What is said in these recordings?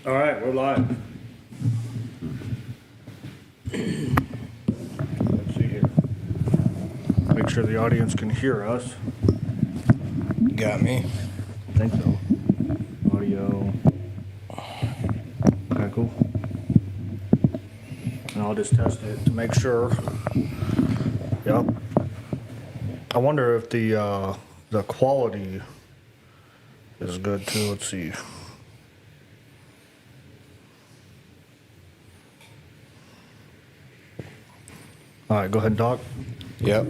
All right, we're live. Let's see here. Make sure the audience can hear us. Got me. I think so. Audio. Okay, cool. And I'll just test it to make sure. Yep. I wonder if the quality is good too. Let's see. All right, go ahead and talk. Yep.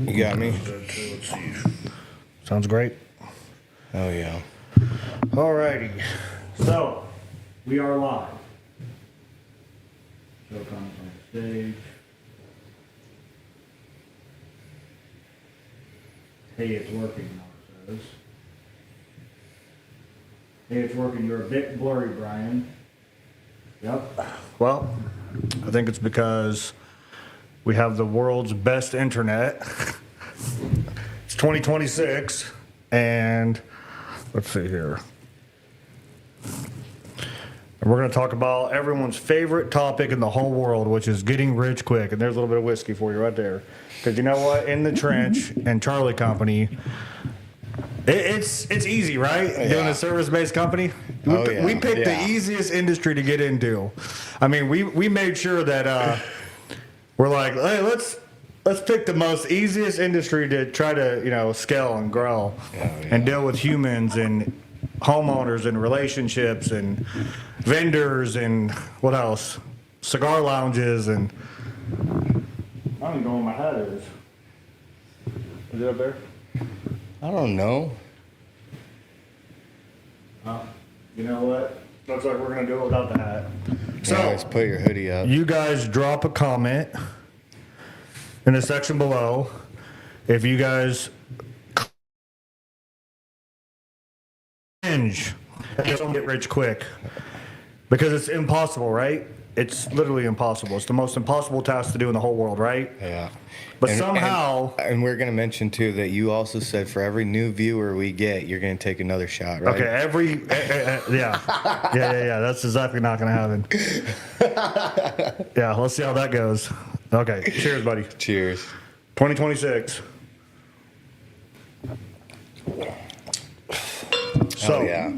You got me. Good too. Let's see. Sounds great. Oh yeah. All righty. So, we are live. Show comes on the stage. Hey, it's working, now it says. Hey, it's working. You're a bit blurry, Brian. Yep. Well, I think it's because we have the world's best internet. It's 2026, and let's see here. And we're going to talk about everyone's favorite topic in the whole world, which is getting rich quick. And there's a little bit of whiskey for you right there. Because you know what? In the trench and Charlie Company, it's easy, right? Yeah. Doing a service-based company. We picked the easiest industry to get into. I mean, we made sure that we're like, hey, let's pick the most easiest industry to try to scale and grow and deal with humans and homeowners and relationships and vendors and what else? Cigar lounges and I don't even know where my hat is. Is it up there? I don't know. You know what? Looks like we're gonna do it without the hat. So Yeah, let's put your hoodie up. you guys drop a comment in the section below if you guys cringe and don't get rich quick, because it's impossible, right? It's literally impossible. It's the most impossible task to do in the whole world, right? Yeah. But somehow, and we're gonna mention too that you also said for every new viewer we get, you're gonna take another shot, right? okay, yeah. That's exactly not going to happen. Yeah, let's see how that goes. Okay, cheers, buddy. Cheers. 2026. So, Oh yeah.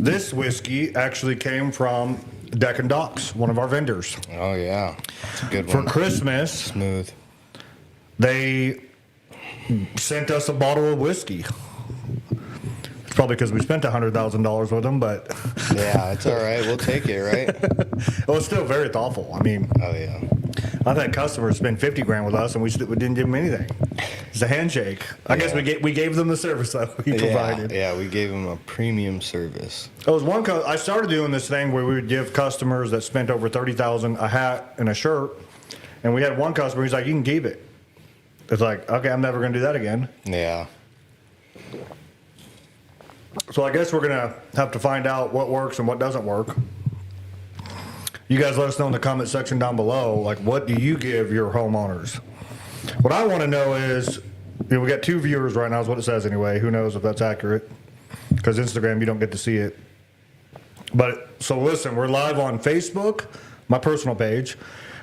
this whiskey actually came from Deck and Docks, one of our vendors. Oh yeah. It's a good For one. Christmas, Smooth. they sent us a bottle of whiskey. It's probably because we spent $100,000 with them, but Yeah, it's all right. We'll take it, right? it was still very thoughtful. I mean, Oh yeah. I've had customers spend $50,000 with us, and we didn't give them anything. It's a handshake. I guess we gave them the service that we provided. Yeah, we gave them a premium service. It was I started doing this thing where we would give customers that spent over $30,000 a hat and a shirt, and we had one customer. He's like, "You can keep it." It's like, okay, I'm never going to do that again. Yeah. So I guess we're gonna have to find out what works and what doesn't work. You guys let us know in the comment section down below, like, what do you give your homeowners? What I want to know is, we got 2 viewers right now is what it says anyway. Who knows if that's accurate? Because Instagram, you don't get to see it. But, so listen, we're live on Facebook, my personal page.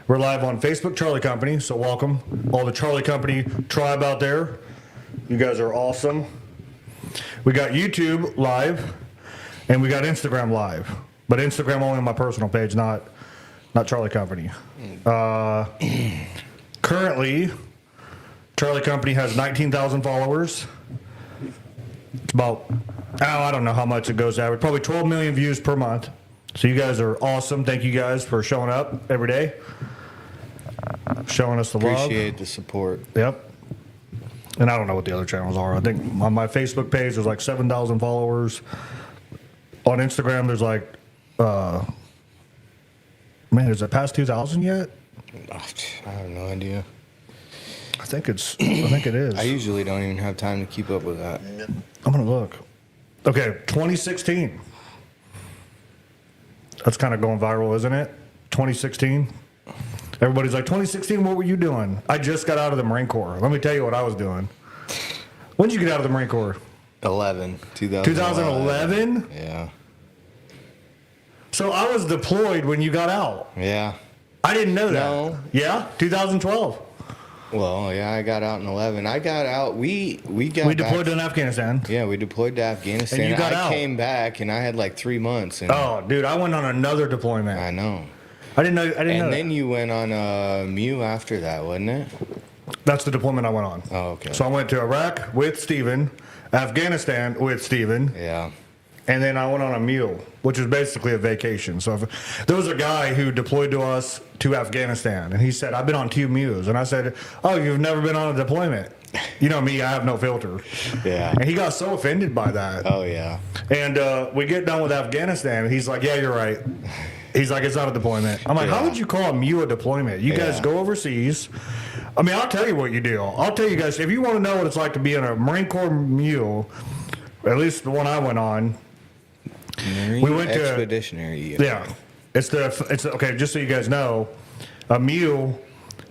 We're live on Facebook Charlie Company, so welcome. All the Charlie Company tribe out there. You guys are awesome. We got YouTube live, and we got Instagram live. But Instagram only on my personal page, not Charlie Company. Currently, Charlie Company has 19,000 followers. It's about, I don't know how much it goes average, probably 12 million views per month. So you guys are awesome. Thank you guys for showing up every day, showing us the love. Appreciate the support. Yep. And I don't know what the other channels are. I think on my Facebook page there's like 7,000 followers. On Instagram there's like, man, is it past 2,000 yet? I have no idea. I think it is. I usually don't even have time to keep up with that. I'm gonna look. Okay, 2016. That's kind of going viral, isn't it? 2016. Everybody's like, 2016, what were you doing? I just got out of the Marine Corps. Let me tell you what I was doing. When did you get out of the Marine Corps? 2011. 2011? Yeah. So I was deployed when you got out. Yeah. I didn't know that. No. Yeah, 2012. Well, yeah, I got out in 11. I got out. We got We back- deployed in Afghanistan. Yeah, we deployed to Afghanistan. And you got I out. came back and I had like 3 months. And Oh, dude, I went on another deployment. I know. I didn't know. I didn't know. And then you went on a MEU after that, wasn't it? That's the deployment I went on. Oh, okay. So I went to Iraq with Steven, Afghanistan with Steven, Yeah. and then I went on a mule, which is basically a vacation. So if, there was a guy who deployed to us to Afghanistan, and he said, I've been on 2 mules. And I said, oh, you've never been on a deployment. You know me, I have no filter. Yeah. And he got so offended by that. Oh, yeah. And we get done with Afghanistan, and he's like, yeah, you're right. He's like, it's not a deployment. I'm like, how Yeah. would you call a mule a deployment? You guys Yeah. go overseas. I mean, I'll tell you what you do. I'll tell you guys, if you want to know what it's like to be in a Marine Corps mule, at least the one I went on, Marine We went to- Expeditionary Unit. yeah. It's okay, just so you guys know, a mule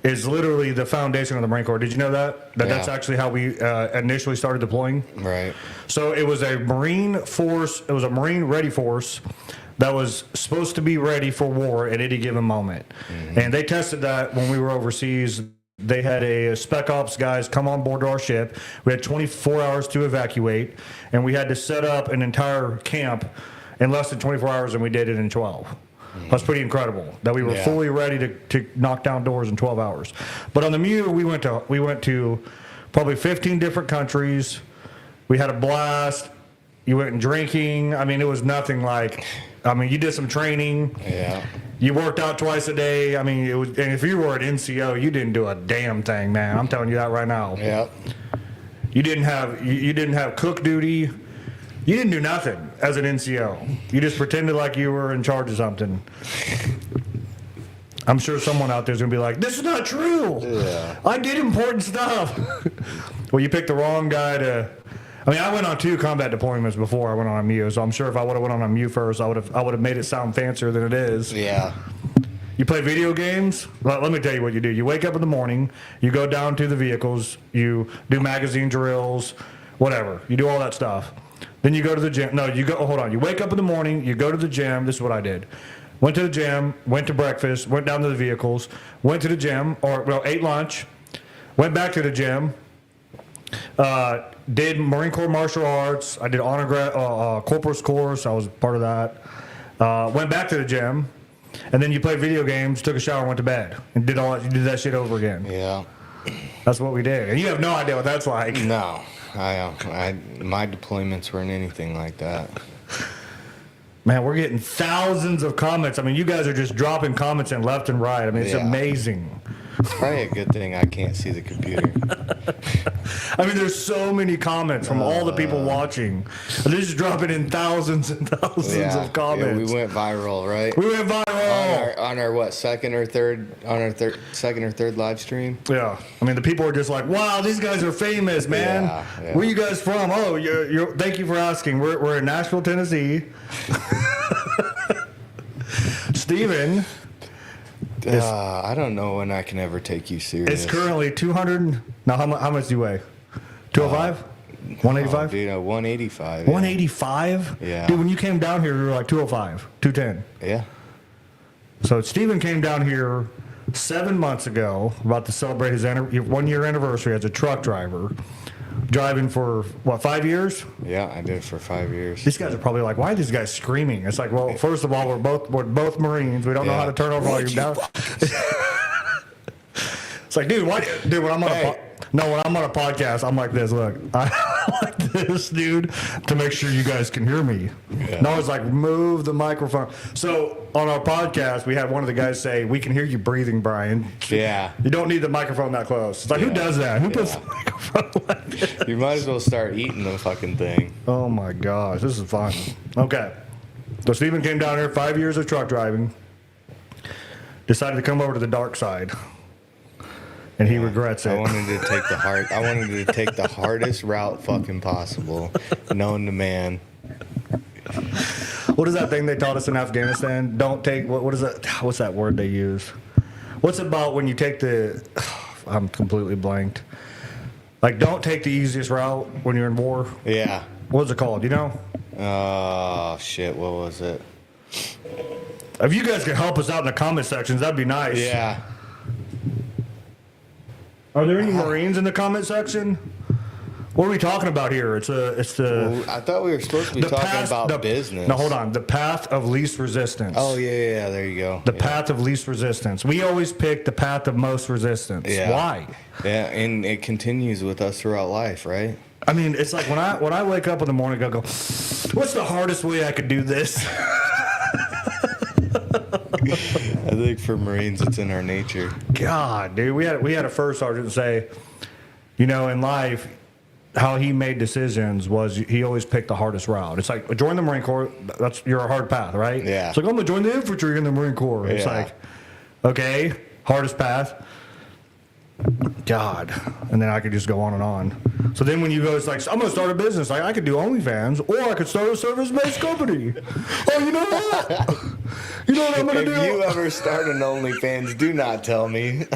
is literally the foundation of the Marine Corps. Did you know that? That's Yeah. actually how we initially started deploying? Right. So it was a Marine force, it was a Marine ready force that was supposed to be ready for war at any given moment. And they tested that when we were overseas. They had a spec ops guys come on board our ship. We had 24 hours to evacuate, and we had to set up an entire camp in less than 24 hours, and we did it in 12. That's pretty incredible that we were Yeah. fully ready to knock down doors in 12 hours. But on the Mew, we went to probably 15 different countries. We had a blast. You went and drinking. I mean, it was nothing like. I mean, you did some training. Yeah. You worked out twice a day. I mean, it was. And if you were at NCO, you didn't do a damn thing, man. I'm telling you that right now. Yeah. You didn't have cook duty. You didn't do nothing as an NCO. You just pretended like you were in charge of something. I'm sure someone out there's gonna be like, "This is not true. Yeah. I did important stuff." Well, you picked the wrong guy to. I mean, I went on 2 combat deployments before I went on a MEU, so I'm sure if I would have went on a MEU first, I would have made it sound fancier than it is. Yeah. You play video games? Well, let me tell you what you do. You wake up in the morning, you go down to the vehicles, you do magazine drills, whatever. You do all that stuff. Then you go to the gym. No, you go, hold on. You wake up in the morning, you go to the gym. This is what I did. Went to the gym, went to breakfast, went down to the vehicles, went to the gym, ate lunch, went back to the gym, did Marine Corps martial arts. I did corporal's course. I was part of that. Went back to the gym, and then you played video games, took a shower, went to bed, and did all that. You did that shit over again. Yeah. That's what we did, and you have no idea what that's like. No. My deployments weren't anything like that. Man, we're getting thousands of comments. I mean, you guys are just dropping comments in left and right. I mean, it's Yeah. amazing. It's probably a good thing I can't see the computer. I mean, there's so many comments from all the people watching. They're just dropping in thousands and thousands of comments. we went viral, right? We went viral. On our what, second or third live stream? Yeah, I mean, the people are just like, "Wow, these guys are famous, man. Yeah. Where you guys from? Oh, you're. Thank you for asking. We're in Nashville, Tennessee." Steven, I don't know when I can ever take you serious. it's currently 200. Now, how much do you weigh? 205? 185? Dude, 185. 185? Yeah. Dude, when you came down here, you were like 205, 210. Yeah. So Steven came down here 7 months ago, about to celebrate his 1 year anniversary as a truck driver, driving for, 5 years? Yeah, I did it for 5 years. These guys are probably like, why are these guys screaming? It's like, well, first of all, we're both Marines. We don't know Yeah. how to turn over all your down. It's like, dude, when I'm on when I'm on a podcast, I'm like this. Look, I like this, dude, to make sure you guys can hear me. Yeah. And I was like, move the microphone. So on our podcast, we had one of the guys say, "We can hear you breathing, Brian. Yeah. You don't need the microphone that close." It's like, who Yeah. does that? Who puts Yeah. the microphone like this? You might as well start eating the fucking thing. Oh my gosh, this is fun. Okay. So Steven came down here, 5 years of truck driving, decided to come over to the dark side. And he regrets it. I wanted to take the hardest route fucking possible, known to man. What is that thing they taught us in Afghanistan? Don't take, what is that? What's that word they use? What's it about when you take I'm completely blanked. Like, don't take the easiest route when you're in war. Yeah. What's it called? You know? Oh shit, what was it? If you guys could help us out in the comment sections, that'd be nice. Yeah. Are there any Marines in the comment section? What are we talking about here? It's the I thought we were supposed to be talking about business. No, hold on. The path of least resistance. Oh, yeah. There you go. The path of least resistance. We always pick the path of most resistance. Yeah. Why? Yeah, and it continues with us throughout life, right? I mean, it's like when I wake up in the morning, I go, what's the hardest way I could do this? I think for Marines, it's in our nature. God, dude, we had a first sergeant say, in life, how he made decisions was he always picked the hardest route. It's like, join the Marine Corps, that's your hard path, right? Yeah. It's like, I'm going to join the infantry in the Marine Corps. It's Yeah. like, okay, hardest path. God. And then I could just go on and on. So then when you go, it's like, I'm going to start a business. Like, I could do OnlyFans, or I could start a service-based company. Oh, you know what? You know what I'm going to do? If you ever start an OnlyFans, do not tell me.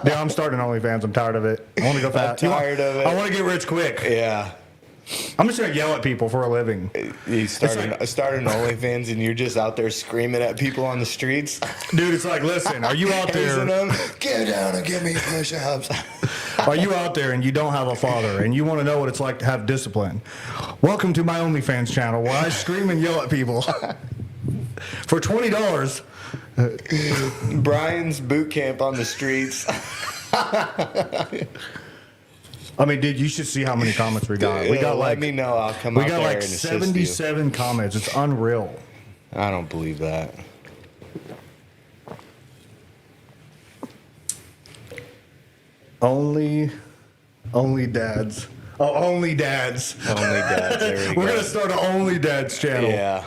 Yeah, I'm starting OnlyFans. I'm tired of it. I want to go fast. I'm tired of it. I want to get rich quick. Yeah. I'm just going to yell at people for a living. You start an OnlyFans and you're just out there screaming at people on the streets. Dude, it's like, listen, are you out Hazing there? them, get down and give me push-ups. Are you out there and you don't have a father and you want to know what it's like to have discipline? Welcome to my OnlyFans channel where I scream and yell at people. For $20. Brian's boot camp on the streets. I mean, dude, you should see how many comments we got. We got Let me know. I'll come we out got there like and assist you. 77 comments. It's unreal. I don't believe that. Only dads. Oh, only dads. Only dads. There we go. We're gonna start an only dads channel. Yeah.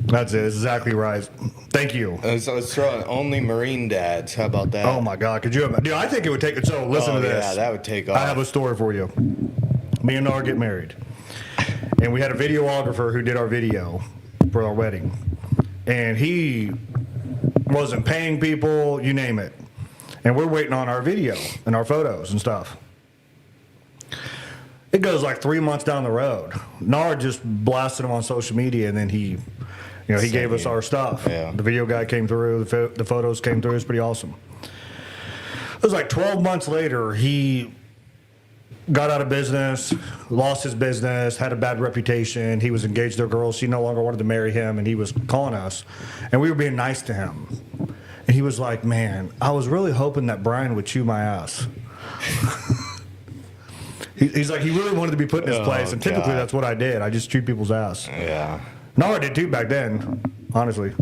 That's it. That's exactly right. Thank you. So let's throw in only Marine dads. How about that? Oh my God, could you? Dude, I think it would take it. So listen to this. Yeah, that would take off. I have a story for you. Me and Nar get married, and we had a videographer who did our video for our wedding, and he wasn't paying people, you name it, and we're waiting on our video and our photos and stuff. It goes like 3 months down the road. Nar just blasted him on social media, and then he gave us our stuff. Yeah. The video guy came through, the photos came through. It was pretty awesome. It was like 12 months later, he got out of business, lost his business, had a bad reputation. He was engaged to a girl. She no longer wanted to marry him, and he was calling us, and we were being nice to him. And he was like, man, I was really hoping that Brian would chew my ass. He's like, he really wanted to be put in his place, and typically God. that's what I did. I just chewed people's ass. Yeah. No, I did too back then, honestly.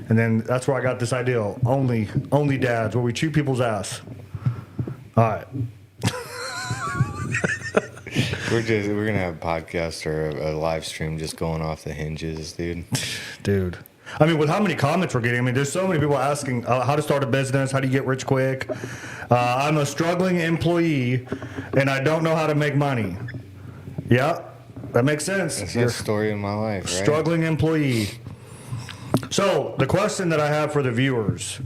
And then that's where I got this idea: only dads, where we chew people's ass. All right. We're gonna have a podcast or a live stream just going off the hinges, Dude. I mean, with how many comments we're getting, I mean, there's so many people asking how to start a business, how do you get rich quick? I'm a struggling employee, and I don't know how to make money. Yeah, that makes sense. That's You're the story of my life, right? struggling employee. So the question that I have for the viewers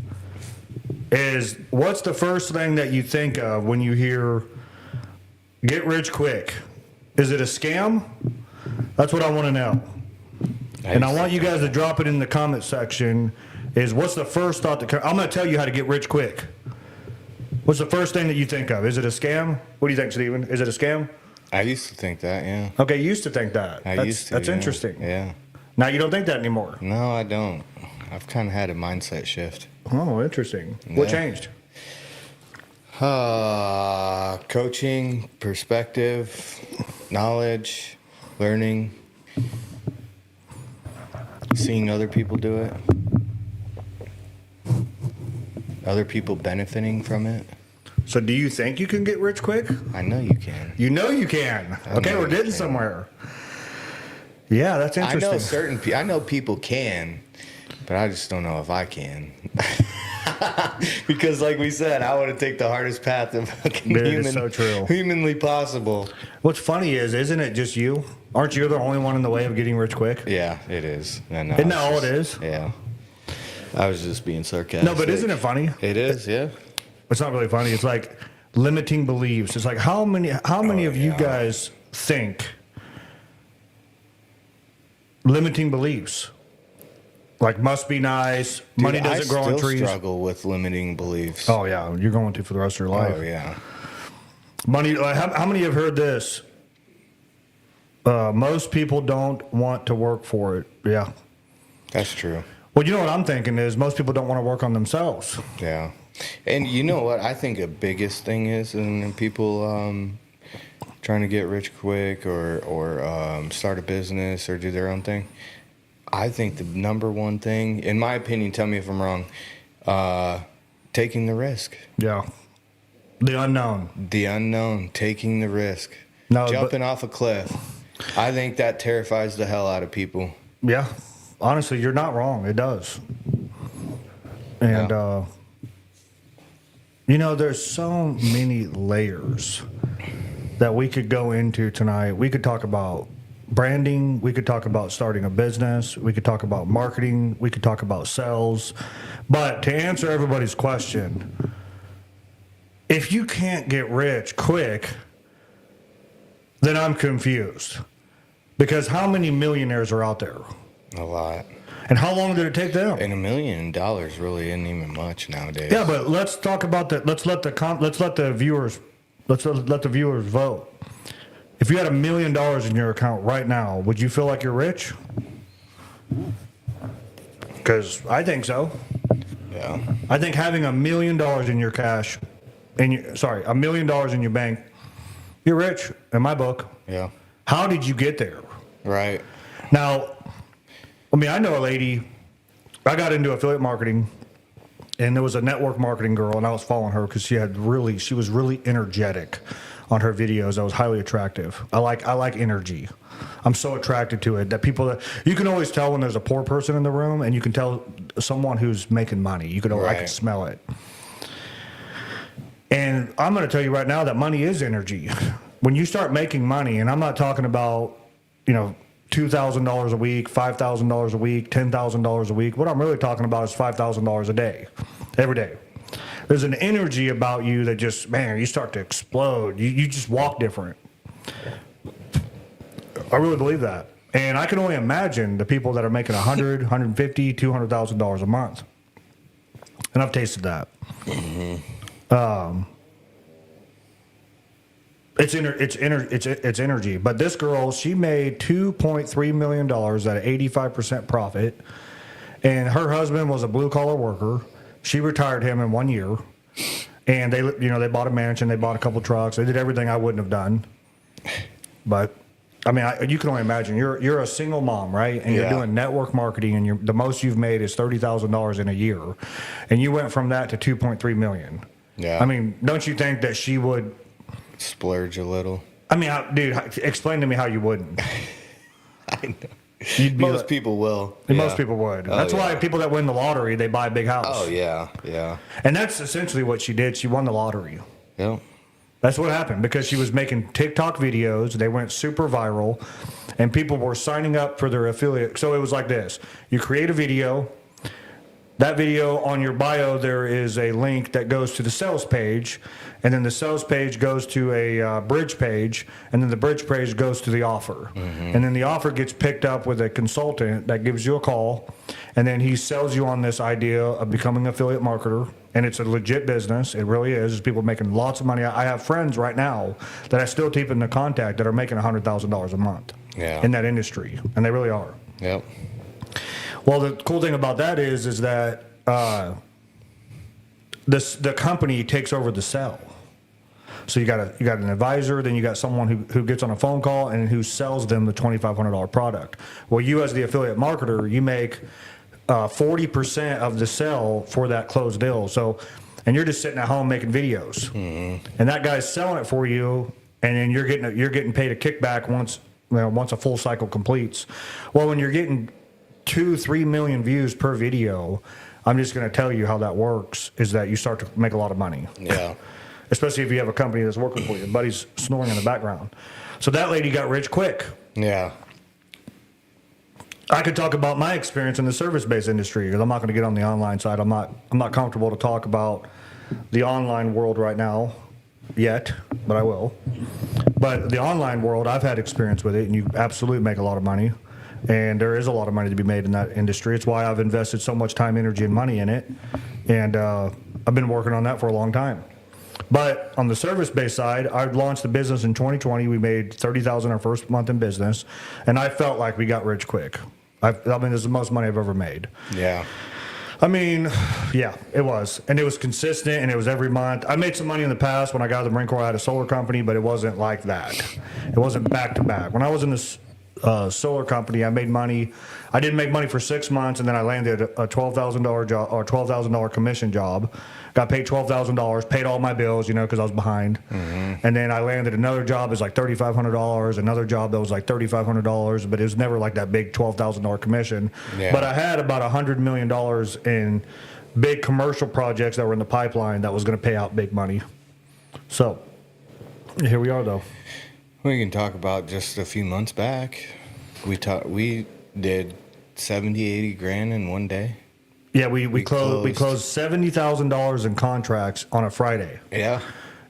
is, what's the first thing that you think of when you hear get rich quick? Is it a scam? That's what I want to know. And I want you guys to drop it in the comment section. Is what's the first thought that I'm going to tell you how to get rich quick. What's the first thing that you think of? Is it a scam? What do you think, Steven? Is it a scam? I used to think that, yeah. Okay, you used to think that. That's yeah. interesting. Yeah. Now you don't think that anymore. No, I don't. I've kind of had a mindset shift. Oh, interesting. What Yeah. changed? Coaching, perspective, knowledge, learning, seeing other people do it, other people benefiting from it. So do you think you can get rich quick? I know you can. You know you can. Okay, know we're you getting can. somewhere. Yeah, that's interesting. I know people can, but I just don't know if I can. Because like we said, I want to take the hardest path of fucking Dude, it's so true. humanly possible. What's funny is, isn't it just you? Aren't you the only one in the way of getting rich quick? Yeah, it is. I know. Isn't that all it is? Yeah. I was just being sarcastic. No, but isn't it funny? It is, yeah. It's not really funny. It's like limiting beliefs. It's like how many of you yeah. guys think limiting beliefs? Like, must be nice. Money Dude, doesn't grow I on still trees. struggle with limiting beliefs. Oh, yeah. You're going to for the rest of your life. Oh, yeah. Money. Like, how many have heard this? Most people don't want to work for it. Yeah. That's true. Well, you know what I'm thinking is most people don't want to work on themselves. Yeah. And you know what I think the biggest thing is in people trying to get rich quick or start a business or do their own thing? I think the number one thing, in my opinion, tell me if I'm wrong, taking the risk. Yeah. The unknown. The unknown, taking the risk. No, Jumping off a cliff. I think that terrifies the hell out of people. Yeah. Honestly, you're not wrong. It does. And, you know, there's so many layers that we could go into tonight. We could talk about branding. We could talk about starting a business. We could talk about marketing. We could talk about sales. But to answer everybody's question, if you can't get rich quick, then I'm confused. Because how many millionaires are out there? A lot. And how long did it take them? And $1 million really isn't even much nowadays. Yeah, but let's talk about that. Let's let the viewers vote. If you had $1 million in your account right now, would you feel like you're rich? Because I think so. Yeah. I think having $1 million in your cash, $1 million in your bank, you're rich in my book. Yeah. How did you get there? Right. Now, I mean, I know a lady. I got into affiliate marketing, and there was a network marketing girl, and I was following her because she was really energetic on her videos. That was highly attractive. I like energy. I'm so attracted to it that you can always tell when there's a poor person in the room, and you can tell someone who's making money. I can smell it. And I'm going to tell you right now that money is energy. When you start making money, and I'm not talking about, $2,000 a week, $5,000 a week, $10,000 a week. What I'm really talking about is $5,000 a day, every day. There's an energy about you that just, man, you start to explode. You just walk different. I really believe that. And I can only imagine the people that are making $100,000, $150,000, $200,000 a month. And I've tasted that. Mm-hmm. It's energy. But this girl, she made $2.3 million at an 85% profit, and her husband was a blue collar worker. She retired him in 1 year, and they bought a mansion, they bought a couple trucks, they did everything I wouldn't have done. But I mean, you can only imagine. You're a single mom, right? And you're doing network marketing, and the most you've made is $30,000 in a year, and you went from that to $2.3 million. Yeah. I mean, don't you think that she would splurge a little? I mean, dude, explain to me how you wouldn't. I know. Most people will. Most people would. That's why people that win the lottery, they buy a big house. Oh, yeah, yeah. And that's essentially what she did. She won the lottery. Yeah. That's what happened because she was making TikTok videos. They went super viral, and people were signing up for their affiliate. So it was like this. You create a video. That video, on your bio, there is a link that goes to the sales page, and then the sales page goes to a bridge page, and then the bridge page goes to the offer. Mm-hmm. And then the offer gets picked up with a consultant that gives you a call, and then he sells you on this idea of becoming an affiliate marketer, and it's a legit business. It really is. There's people making lots of money. I have friends right now that I still keep in the contact that are making $100,000 a month in that industry, and they really are. Yep. Well, the cool thing about that is that the company takes over the sell. So you got an advisor, then you got someone who gets on a phone call and who sells them the $2,500 product. Well, you as the affiliate marketer, you make 40% of the sell for that closed deal. So, and you're just sitting at home making videos, and that guy's selling it for you, and then you're getting paid a kickback once a full cycle completes. Well, when you're getting 2-3 million views per video, I'm just going to tell you how that works is that you start to make a lot of money. Yeah. Especially if you have a company that's working for you. Buddy's snoring in the background. So that lady got rich quick. Yeah. I could talk about my experience in the service-based industry because I'm not going to get on the online side. I'm not comfortable to talk about the online world right now yet, but I will. But the online world, I've had experience with it, and you absolutely make a lot of money. And there is a lot of money to be made in that industry. It's why I've invested so much time, energy, and money in it. And I've been working on that for a long time. But on the service-based side, I launched the business in 2020. We made $30,000 our first month in business, and I felt like we got rich quick. I mean, this is the most money I've ever made. Yeah. I mean, yeah, it was. And it was consistent, and it was every month. I made some money in the past when I got out of the Marine Corps. I had a solar company, but it wasn't like that. It wasn't back-to-back. When I was in this solar company, I made money. I didn't make money for 6 months, and then I landed a $12,000 job or $12,000 commission job. Got paid $12,000, paid all my bills, because I was behind. Mm-hmm. And then I landed another job that was like $3,500, another job that was like $3,500, but it was never like that big $12,000 commission. Yeah. But I had about $100 million in big commercial projects that were in the pipeline that was going to pay out big money. So here we are, though. We can talk about just a few months back. We did 70, 80 grand in one day. Yeah, we closed $70,000 in contracts on a Friday. Yeah.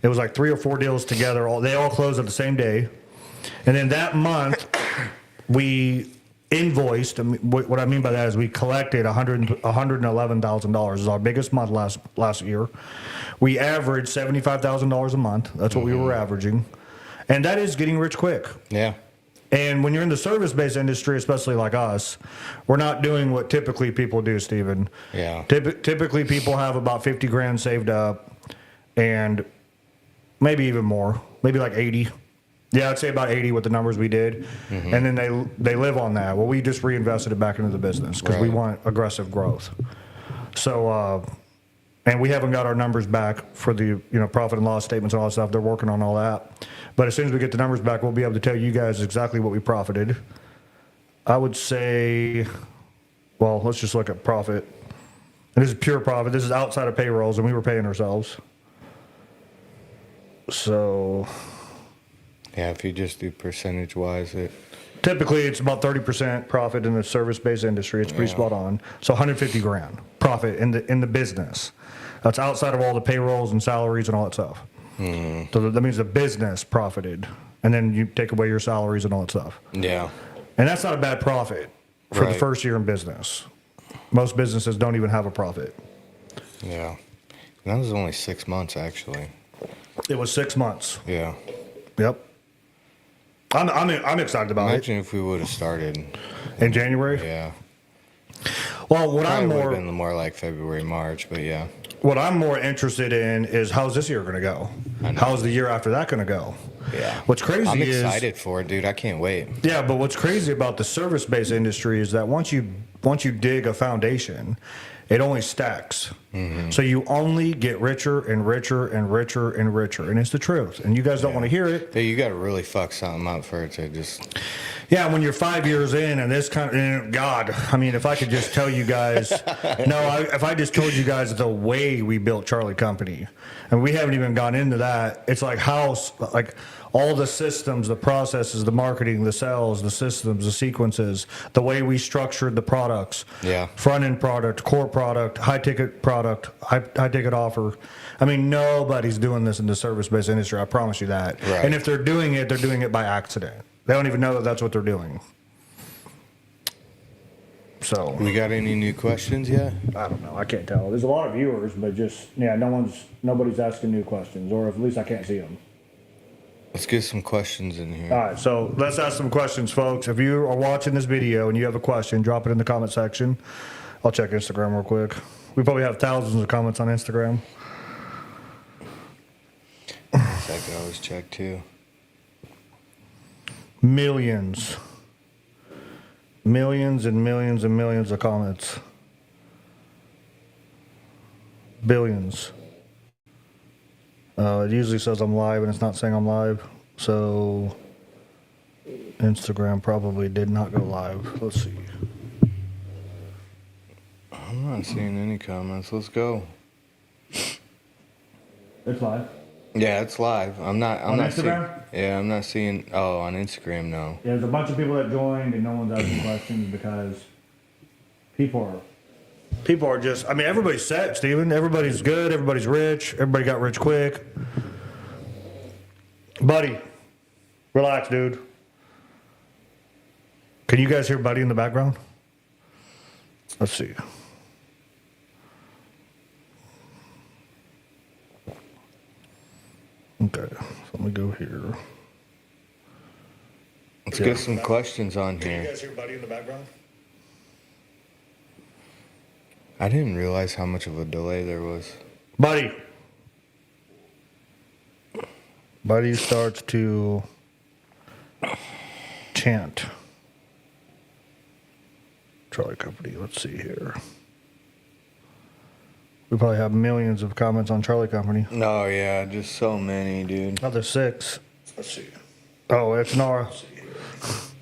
It was like 3 or 4 deals together. They all closed at the same day. And then that month, we invoiced. What I mean by that is we collected $111,000. This is our biggest month last year. We averaged $75,000 a month. That's what we were averaging. And that is getting rich quick. Yeah. And when you're in the service-based industry, especially like us, we're not doing what typically people do, Steven. Yeah. Typically, people have about 50 grand saved up, and maybe even more, maybe like 80. Yeah, I'd say about 80 with the numbers we did, and then they live on that. Well, we just reinvested it back into the business because we want aggressive growth. So, and we haven't got our numbers back for the profit and loss statements and all that stuff. They're working on all that. But as soon as we get the numbers back, we'll be able to tell you guys exactly what we profited. I would say, well, let's just look at profit. And this is pure profit. This is outside of payrolls, and we were paying ourselves. So, yeah, if you just do percentage-wise, typically it's about 30% profit in the service-based industry. It's pretty spot on. So 150 grand profit in the business. That's outside of all the payrolls and salaries and all that stuff. So that means the business profited, and then you take away your salaries and all that stuff. Yeah. And that's not a bad profit for the first year in business. Most businesses don't even have a profit. Yeah. That was only 6 months, actually. It was 6 months. Yeah. Yep. I'm excited about Imagine if we would have started in January. Yeah. Well, what Probably would have been more like February, March, but yeah. What I'm more interested in is how's this year going to go? How's the year after that going to go? Yeah. What's crazy I'm is... I'm excited for it, dude. I can't wait. Yeah, but what's crazy about the service-based industry is that once you dig a foundation, it only stacks. Mm-hmm. So you only get richer and richer and richer and richer. And it's the truth. And you guys don't want to hear it. Hey, you got to really fuck something up for it to just... Yeah, when you're 5 years in and this kind of, God, I mean, if I could just tell you guys, if I just told you guys the way we built Charlie Company, and we haven't even gone into that, it's like all the systems, the processes, the marketing, the sales, the systems, the sequences, the way we structured the products, front end product, core product, high ticket product, high ticket offer. I mean, nobody's doing this in the service-based industry. I promise you that. Right. And if they're doing it by accident. They don't even know that that's what they're doing. So we got any new questions yet? I don't know. I can't tell. There's a lot of viewers, but nobody's asking new questions, or at least I can't see them. Let's get some questions in here. All right, so let's ask some questions, folks. If you are watching this video and you have a question, drop it in the comment section. I'll check Instagram real quick. We probably have thousands of comments on Instagram. I could always check too. Millions and millions and millions of comments. Billions. It usually says I'm live, and it's not saying I'm live. So Instagram probably did not go live. Let's see. I'm not seeing any comments. Let's go. It's live. Yeah, it's live. I'm not Instagram? I'm not seeing. Oh, on Instagram, no. Yeah, there's a bunch of people that joined, and no one's asking questions because people are just. I mean, everybody's set, Steven. Everybody's good. Everybody's rich. Everybody got rich quick. Buddy, relax, dude. Can you guys hear Buddy in the background? Let's see. Okay, so let me go here. Let's get some questions on Can you here. guys hear Buddy in the background? I didn't realize how much of a delay there was. Buddy. Buddy starts to chant. Charlie Company, let's see here. We probably have millions of comments on Charlie Company. Oh, yeah, just so many, dude. Oh, there's 6. Let's see. Oh, it's Nara.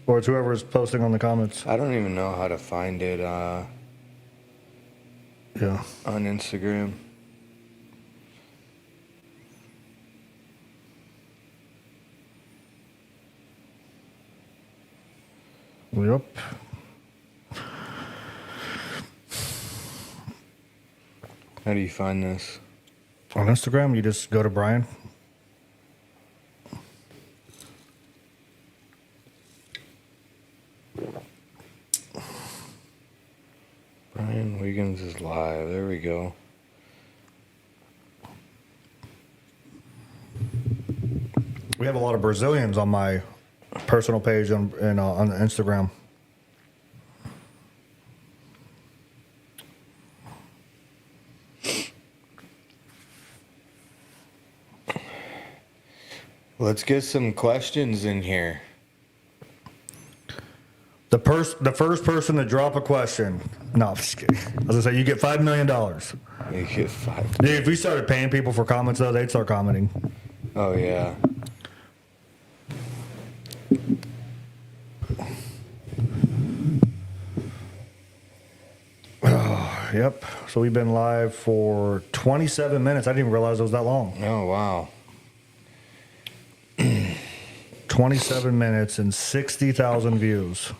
Or it's whoever's posting on the comments. I don't even know how to find it Yeah. on Instagram. Yep. How do you find this? On Instagram, you just go to Brian. Brian Wiggins is live. There we go. We have a lot of Brazilians on my personal page on Instagram. Let's get some questions in here. The first person to drop a question. No, I'm just kidding. I was gonna say you get $5 million. You get 5. Dude, if we started paying people for comments though, they'd start commenting. Oh, yeah. Yep. So we've been live for 27 minutes. I didn't even realize it was that long. Oh, wow. 27 minutes and 60,000 views.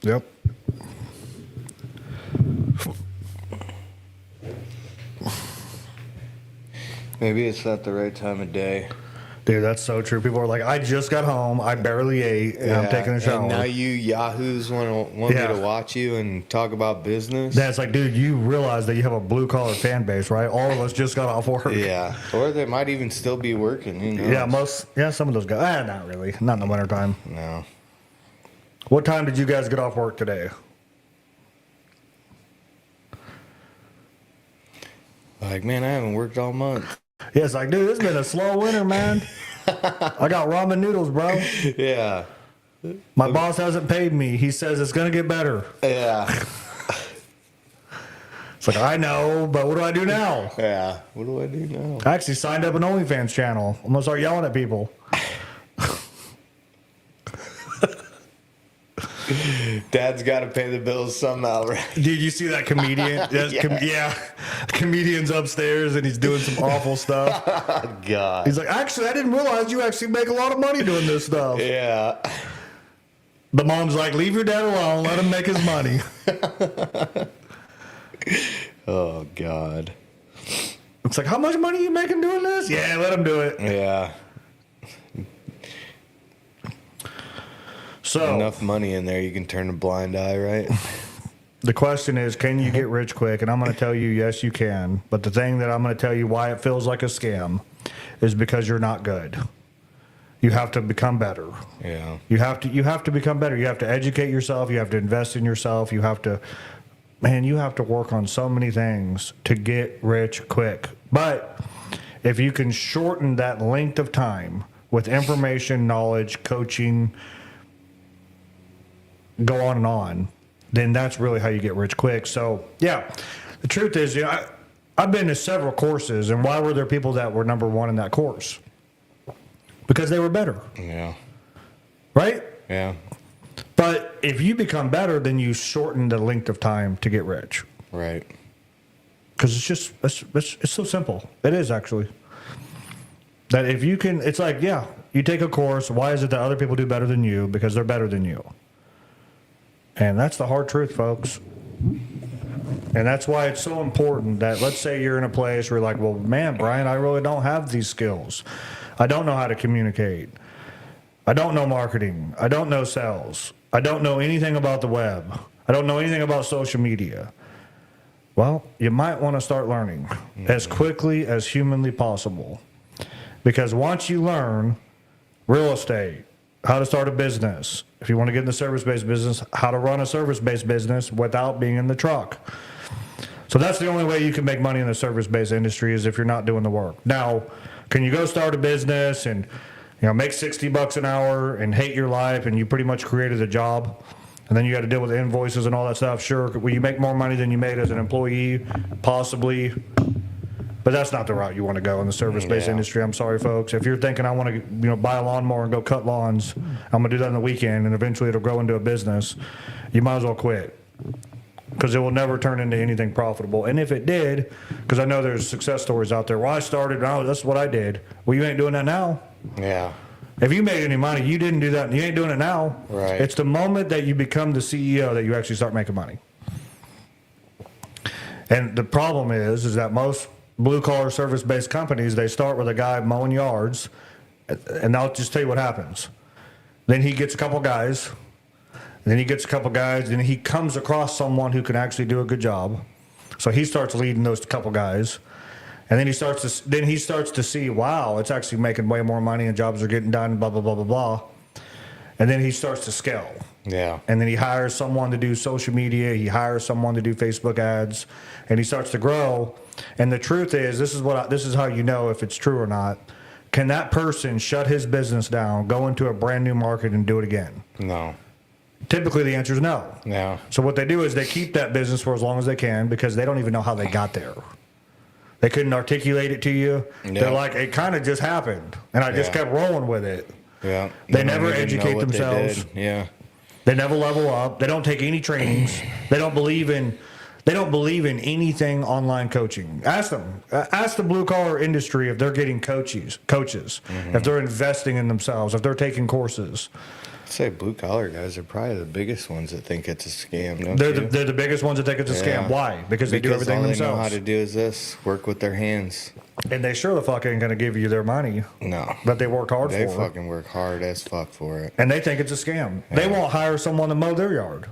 Yep. Maybe it's not the right time of day. Dude, that's so true. People are like, I just got home. I barely ate. And I'm taking a shower. And now you yahoos want me Yeah. to watch you and talk about business? That's like, dude, you realize that you have a blue collar fan base, right? All of us just got off work. Yeah. Or they might even still be working. You know? Yeah, some of those guys. Not really. Not in the wintertime. No. What time did you guys get off work today? Like, man, I haven't worked all month. Yeah, it's like, dude, it's been a slow winter, man. I got ramen noodles, bro. Yeah. My boss hasn't paid me. He says it's gonna get better. Yeah. It's like, I know, but what do I do now? Yeah. What do I do now? I actually signed up an OnlyFans channel. I'm gonna start yelling at people. Dad's got to pay the bills somehow, right? Did you see that comedian? Yeah. Comedian's upstairs and he's doing some awful stuff. Oh, God. He's like, actually, I didn't realize you actually make a lot of money doing this stuff. Yeah. The mom's like, leave your dad alone. Let him make his money. Oh, God. It's like, how much money are you making doing this? Yeah, let him do it. Yeah. So Enough money in there, you can turn a blind eye, right? the question is, can you get rich quick? And I'm going to tell you, yes, you can. But the thing that I'm going to tell you why it feels like a scam is because you're not good. You have to become better. Yeah. You have to become better. You have to educate yourself. You have to invest in yourself. You have to work on so many things to get rich quick. But if you can shorten that length of time with information, knowledge, coaching, go on, then that's really how you get rich quick. So, yeah, the truth is, I've been to several courses, and why were there people that were number one in that course? Because they were better, Yeah. right? Yeah. But if you become better, then you shorten the length of time to get rich. Right. Because it's so simple. It is actually. That if you can, it's like, yeah, you take a course. Why is it that other people do better than you? Because they're better than you. And that's the hard truth, folks. And that's why it's so important that, let's say you're in a place where you're like, well, man, Brian, I really don't have these skills. I don't know how to communicate. I don't know marketing. I don't know sales. I don't know anything about the web. I don't know anything about social media. Well, you might want to start learning as quickly as humanly possible. Because once you learn real estate, how to start a business, if you want to get in the service-based business, how to run a service-based business without being in the truck. So that's the only way you can make money in the service-based industry is if you're not doing the work. Now, can you go start a business and make $60 an hour and hate your life and you pretty much created a job? And then you got to deal with invoices and all that stuff. Sure, will you make more money than you made as an employee? Possibly. But that's not the route you want to go in the service-based industry. I'm sorry, folks. If you're thinking I want to buy a lawnmower and go cut lawns, I'm going to do that on the weekend and eventually it'll grow into a business, you might as well quit. Because it will never turn into anything profitable. And if it did, because I know there's success stories out there. Well, I started, that's what I did. Well, you ain't doing that now. Yeah. If you made any money, you didn't do that, and you ain't doing it now. Right. It's the moment that you become the CEO that you actually start making money. And the problem is that most blue-collar service-based companies, they start with a guy mowing yards, and I'll just tell you what happens. Then he gets a couple guys, and then he comes across someone who can actually do a good job. So he starts leading those couple guys. And then he starts to see, wow, it's actually making way more money and jobs are getting done, blah, blah, blah, blah, blah. And then he starts to scale. Yeah. And then he hires someone to do social media. He hires someone to do Facebook ads. And he starts to grow. And the truth is, this is how you know if it's true or not. Can that person shut his business down, go into a brand new market and do it again? No. Typically, the answer is no. Yeah. So what they do is they keep that business for as long as they can because they don't even know how they got there. They couldn't articulate it to you. Yeah. They're like, it kind of just happened. And I just kept rolling with it. Yeah. They never educate themselves. Yeah. They never level up. They don't take any trainings. They don't believe in anything online coaching. Ask them. Ask the blue collar industry if they're getting coaches, if they're investing in themselves, if they're taking courses. I'd say blue collar guys are probably the biggest ones that think it's a scam. They're the biggest ones that think it's a scam. Why? Because they do everything themselves. All they know how to do is this: work with their hands. And they sure the fuck ain't gonna give you their money. No. That they worked hard for. They fucking work hard as fuck for it. And they think it's a scam. Yeah. They won't hire someone to mow their yard.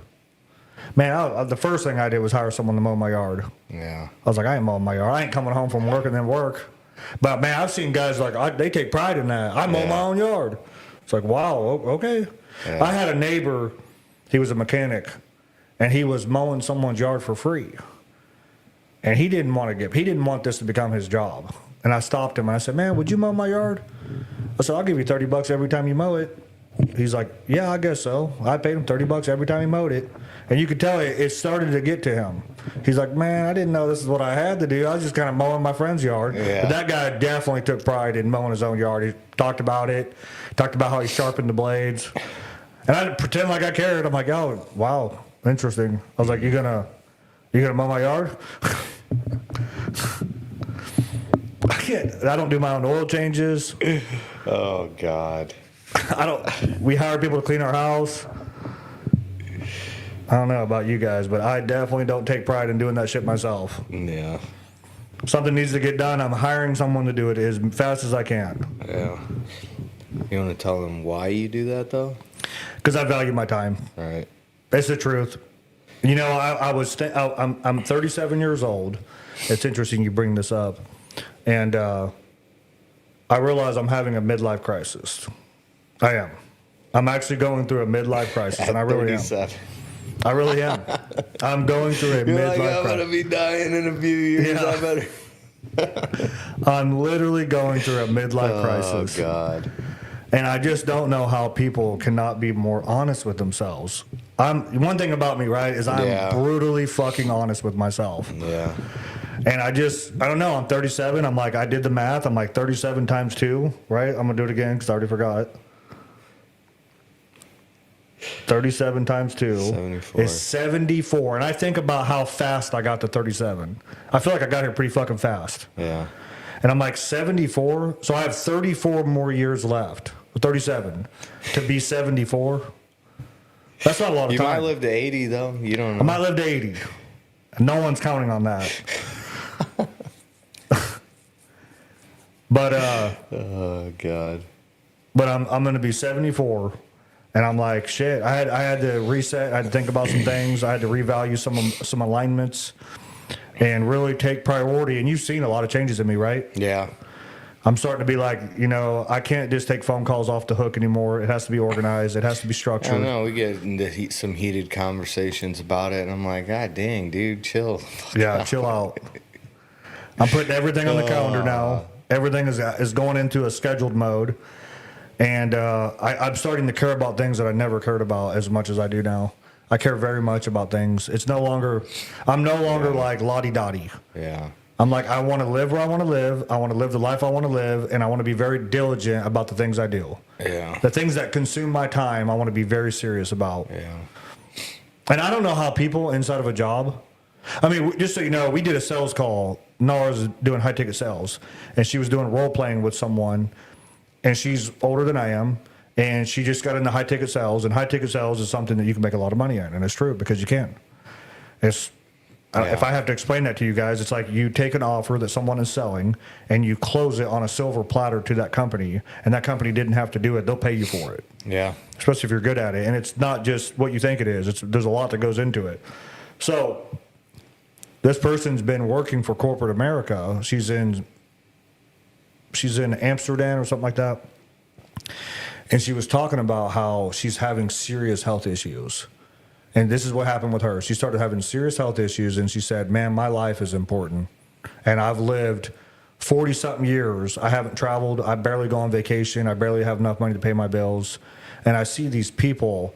Man, the first thing I did was hire someone to mow my yard. Yeah. I was like, I ain't mowing my yard. I ain't coming home from work and then work. But man, I've seen guys they take pride in that. I mow my own yard. It's like, wow, okay. Yeah. I had a neighbor, he was a mechanic, and he was mowing someone's yard for free. And he didn't want this to become his job. And I stopped him and I said, man, would you mow my yard? I said, I'll give you $30 every time you mow it. He's like, yeah, I guess so. I paid him $30 every time he mowed it. And you could tell it started to get to him. He's like, man, I didn't know this is what I had to do. I was just kind of mowing my friend's yard. Yeah. But that guy definitely took pride in mowing his own yard. He talked about it, talked about how he sharpened the blades. And I didn't pretend like I cared. I'm like, oh, wow, interesting. I was like, you gonna mow my yard? I don't do my own oil changes. Oh, God. We hire people to clean our house. I don't know about you guys, but I definitely don't take pride in doing that shit myself. Yeah. If something needs to get done, I'm hiring someone to do it as fast as I can. Yeah. You want to tell them why you do that, though? Because I value my time. Right. That's the truth. I'm 37 years old. It's interesting you bring this up. And I realize I'm having a midlife crisis. I am. I'm actually going through a midlife crisis, and I really am. I really am. I'm going through a midlife crisis. I'm going to be dying in a few years. Yeah. I better. I'm literally going through a midlife crisis. Oh, God. And I just don't know how people cannot be more honest with themselves. One thing about me, right, is I'm brutally fucking honest with myself. Yeah. And I don't know, I'm 37. I'm like, I did the math. I'm like 37 times 2, right? I'm going to do it again because I already forgot. 37 times 2 74. Is 74. And I think about how fast I got to 37. I feel like I got here pretty fucking fast. Yeah. And I'm like 74. So I have 34 more years left. 37 to be 74. That's not a lot of time. You might live to 80, though. You don't know. I might live to 80. No one's counting on that. But Oh God. but I'm going to be 74, and I'm like, shit. I had to reset. I had to think about some things. I had to revalue some alignments, and really take priority. And you've seen a lot of changes in me, right? Yeah. I'm starting to be like, I can't just take phone calls off the hook anymore. It has to be organized. It has to be I structured. don't know. We get into some heated conversations about it, and I'm like, God dang, dude, chill. Yeah, chill out. I'm putting everything on the calendar now. Everything is going into a scheduled mode, and I'm starting to care about things that I never cared about as much as I do now. I care very much about things. I'm no longer like la-di-da-di. Yeah. I'm like, I want to live where I want to live. I want to live the life I want to live, and I want to be very diligent about the things I do. Yeah. The things that consume my time, I want to be very serious about. Yeah. And I don't know how people inside of a job, I mean, just so you know, we did a sales call. Nara's doing high ticket sales, and she was doing role playing with someone, and she's older than I am, and she just got into high ticket sales, and high ticket sales is something that you can make a lot of money in, and it's true because you can. If I have to explain that to you guys, it's like you take an offer that someone is selling and you close it on a silver platter to that company, and that company didn't have to do it. They'll pay you for it. Yeah. Especially if you're good at it. And it's not just what you think it is. There's a lot that goes into it. So this person's been working for corporate America. She's in Amsterdam or something like that. And she was talking about how she's having serious health issues. And this is what happened with her. She started having serious health issues, and she said, man, my life is important. And I've lived 40-something years. I haven't traveled. I barely go on vacation. I barely have enough money to pay my bills. And I see these people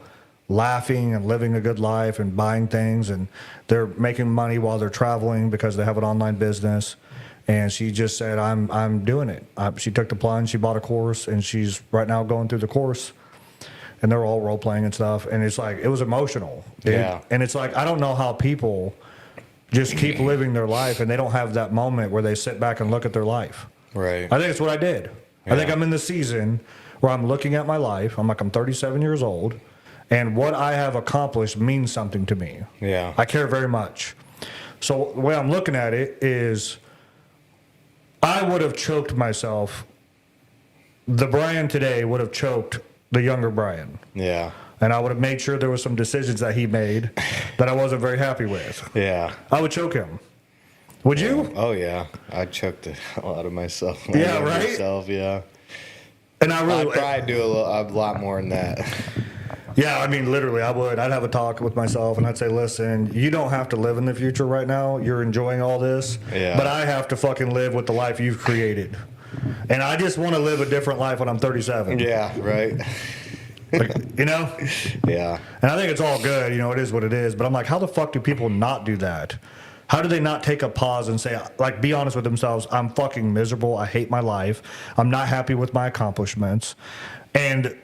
laughing and living a good life and buying things, and they're making money while they're traveling because they have an online business. And she just said, I'm doing it. She took the plunge. She bought a course, and she's right now going through the course. And they're all role playing and stuff. And it's like, it was emotional. Dude. Yeah. And it's like, I don't know how people just keep living their life and they don't have that moment where they sit back and look at their life. Right. I think it's what I did. Yeah. I think I'm in the season where I'm looking at my life. I'm 37 years old. And what I have accomplished means something to me. Yeah. I care very much. So the way I'm looking at it is, I would have choked myself. The Brian today would have choked the younger Brian. Yeah. And I would have made sure there was some decisions that he made that I wasn't very happy with. Yeah. I would choke him. Would you? Oh yeah. I choked the hell out of myself. Yeah, right? Myself, yeah. And I really, I'd probably do a lot more than that. yeah, I mean, literally, I would. I'd have a talk with myself and I'd say, listen, you don't have to live in the future right now. You're enjoying all this. Yeah. But I have to fucking live with the life you've created. And I just want to live a different life when I'm 37. Yeah, right. Like, Yeah. And I think it's all good. It is what it is. But I'm like, how the fuck do people not do that? How do they not take a pause and say, like, be honest with themselves? I'm fucking miserable. I hate my life. I'm not happy with my accomplishments. And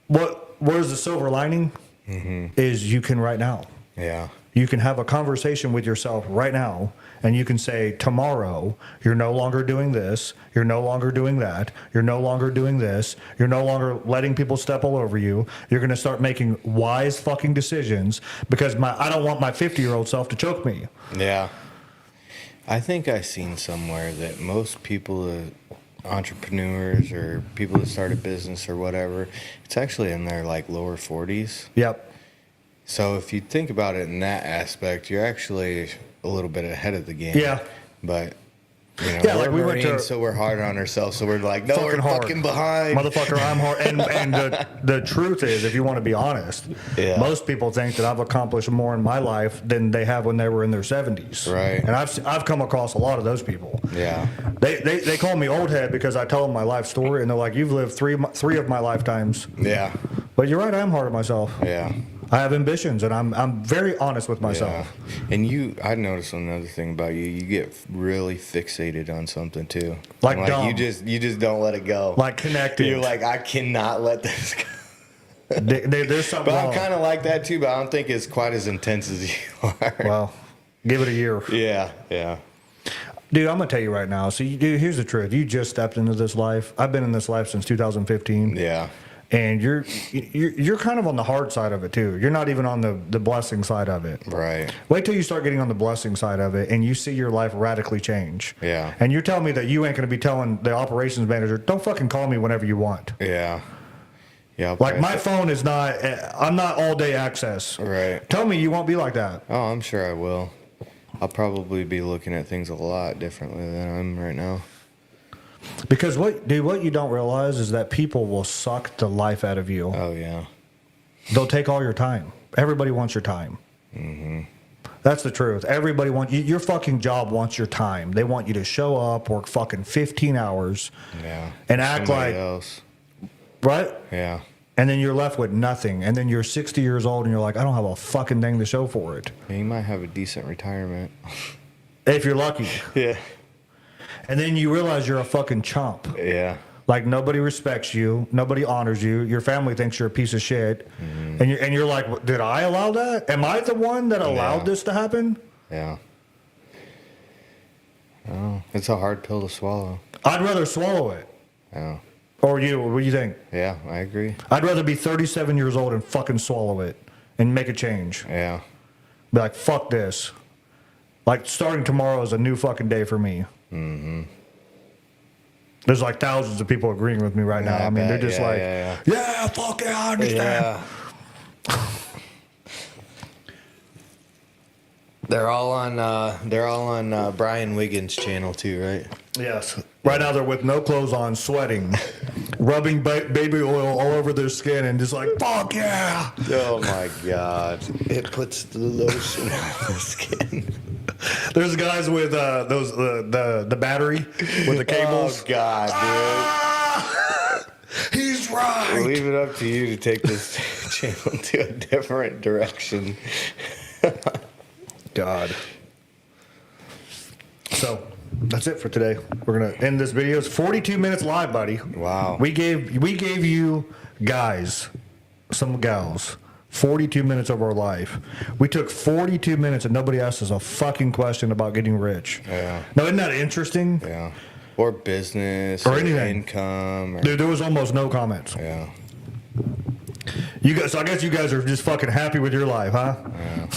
where's the silver lining? Is you can right now. Yeah. You can have a conversation with yourself right now, and you can say, tomorrow, you're no longer doing this, you're no longer doing that, you're no longer doing this, you're no longer letting people step all over you. You're going to start making wise fucking decisions because I don't want my 50-year-old self to choke me. Yeah. I think I seen somewhere that most people, entrepreneurs or people that start a business or whatever, it's actually in their like lower 40s. Yep. So if you think about it in that aspect, you're actually a little bit ahead of the game. Yeah. But Yeah, we're like we went to- Marines, so we're hard on ourselves. So we're like, no, we're hard. fucking behind. Motherfucker, I'm hard. And the truth is, if you want to be honest, Yeah. most people think that I've accomplished more in my life than they have when they were in their 70s. Right. And I've come across a lot of those people. Yeah. They call me old head because I tell them my life story, and they're like, you've lived three of my lifetimes. Yeah. But you're right, I am hard on myself. Yeah. I have ambitions, and I'm very honest with myself. Yeah. And I noticed another thing about you. You get really fixated on something too. Like you dumb. just don't let it go. Like connected. You're like, I cannot let this go. There's something But wrong. I'm kind of like that too. But I don't think it's quite as intense as you are. Well, give it a year. Yeah. Yeah. Dude, I'm going to tell you right now. So, dude, here's the truth. You just stepped into this life. I've been in this life since 2015. Yeah. and you're kind of on the hard side of it too. You're not even on the blessing side of it. Right. Wait till you start getting on the blessing side of it, and you see your life radically change. Yeah. And you're telling me that you ain't going to be telling the operations manager, don't fucking call me whenever you want. Yeah. Yeah. Like my phone is not. I'm not all day access. Right. Tell me you won't be like that. Oh, I'm sure I will. I'll probably be looking at things a lot differently than I'm right now. Because what you don't realize is that people will suck the life out of you. Oh yeah. They'll take all your time. Everybody wants your time. Mm-hmm. That's the truth. Everybody wants your fucking job wants your time. They want you to show up, work fucking 15 hours, Yeah. and act Somebody like else. right. Yeah. And then you're left with nothing. And then you're 60 years old and you're like, I don't have a fucking thing to show for it. Yeah, you might have a decent retirement. If you're lucky. Yeah. And then you realize you're a fucking chump. Yeah. Like nobody respects you, nobody honors you. Your family thinks you're a piece of shit, and you're like, did I allow that? Am I the one that allowed this to happen? Yeah. Oh, it's a hard pill to swallow. I'd rather swallow it. Yeah. Or you? What do you think? Yeah, I agree. I'd rather be 37 years old and fucking swallow it and make a change. Yeah. Be like, fuck this. Like starting tomorrow is a new fucking day for me. Mm-hmm. There's like thousands of people agreeing with me right now. I mean, they're just yeah, fuck yeah, I understand. Yeah. They're all on Brian Wiggins' channel too, right? Yes. Right now they're with no clothes on, sweating, rubbing baby oil all over their skin, and just like, fuck yeah. Oh my God! It puts the lotion on the skin. There's guys with those the battery with the cables. Oh God, dude! Ah! He's right. We'll leave it up to you to take this channel to a different direction. God. So that's it for today. We're gonna end this video. It's 42 minutes live, buddy. Wow. We gave you guys, some gals, 42 minutes of our life. We took 42 minutes and nobody asked us a fucking question about getting rich. Yeah. Now, isn't that interesting? Yeah. Or business. Or anything. Income. Or, Dude, there was almost no comments. yeah. You guys, so I guess you guys are just fucking happy with your life, huh? Yeah.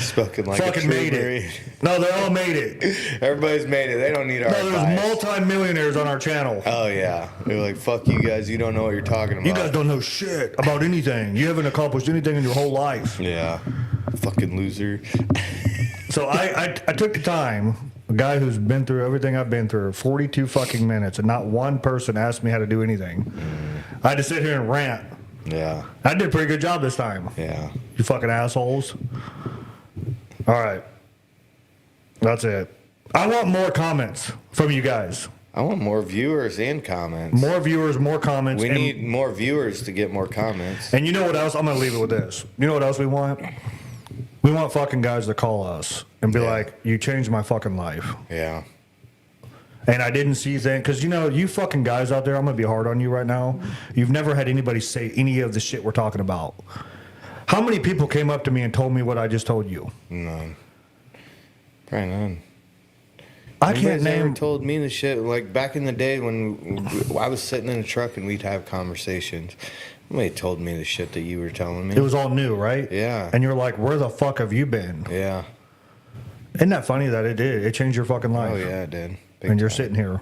Spoken like Fucking a true made Marine. it. No, they all made it. Everybody's made it. They don't need our No, advice. there's multi-millionaires on our channel. Oh yeah. They're like, fuck you guys. You don't know what you're talking about. You guys don't know shit about anything. You haven't accomplished anything in your whole life. Yeah. Fucking loser. So I took the time, a guy who's been through everything I've been through, 42 fucking minutes, and not one person asked me how to do anything. I had to sit here and rant. Yeah. I did a pretty good job this time. Yeah. You fucking assholes. All right. That's it. I want more comments from you guys. I want more viewers and comments. More viewers, more comments. We and, need more viewers to get more comments. And you know what else? I'm going to leave it with this. You know what else we want? We want fucking guys to call us and be like, you changed my fucking life. Yeah. And I didn't see things, because you fucking guys out there, I'm going to be hard on you right now. You've never had anybody say any of the shit we're talking about. How many people came up to me and told me what I just told you? None. Probably none. I can't Nobody's ever name. told me the shit. Like back in the day when I was sitting in a truck and we'd have conversations. Nobody told me the shit that you were telling me. It was all new, right? Yeah. And you're like, where the fuck have you been? Yeah. Isn't that funny that it did? It changed your fucking life. Oh yeah, it did. Big And you're time. sitting here.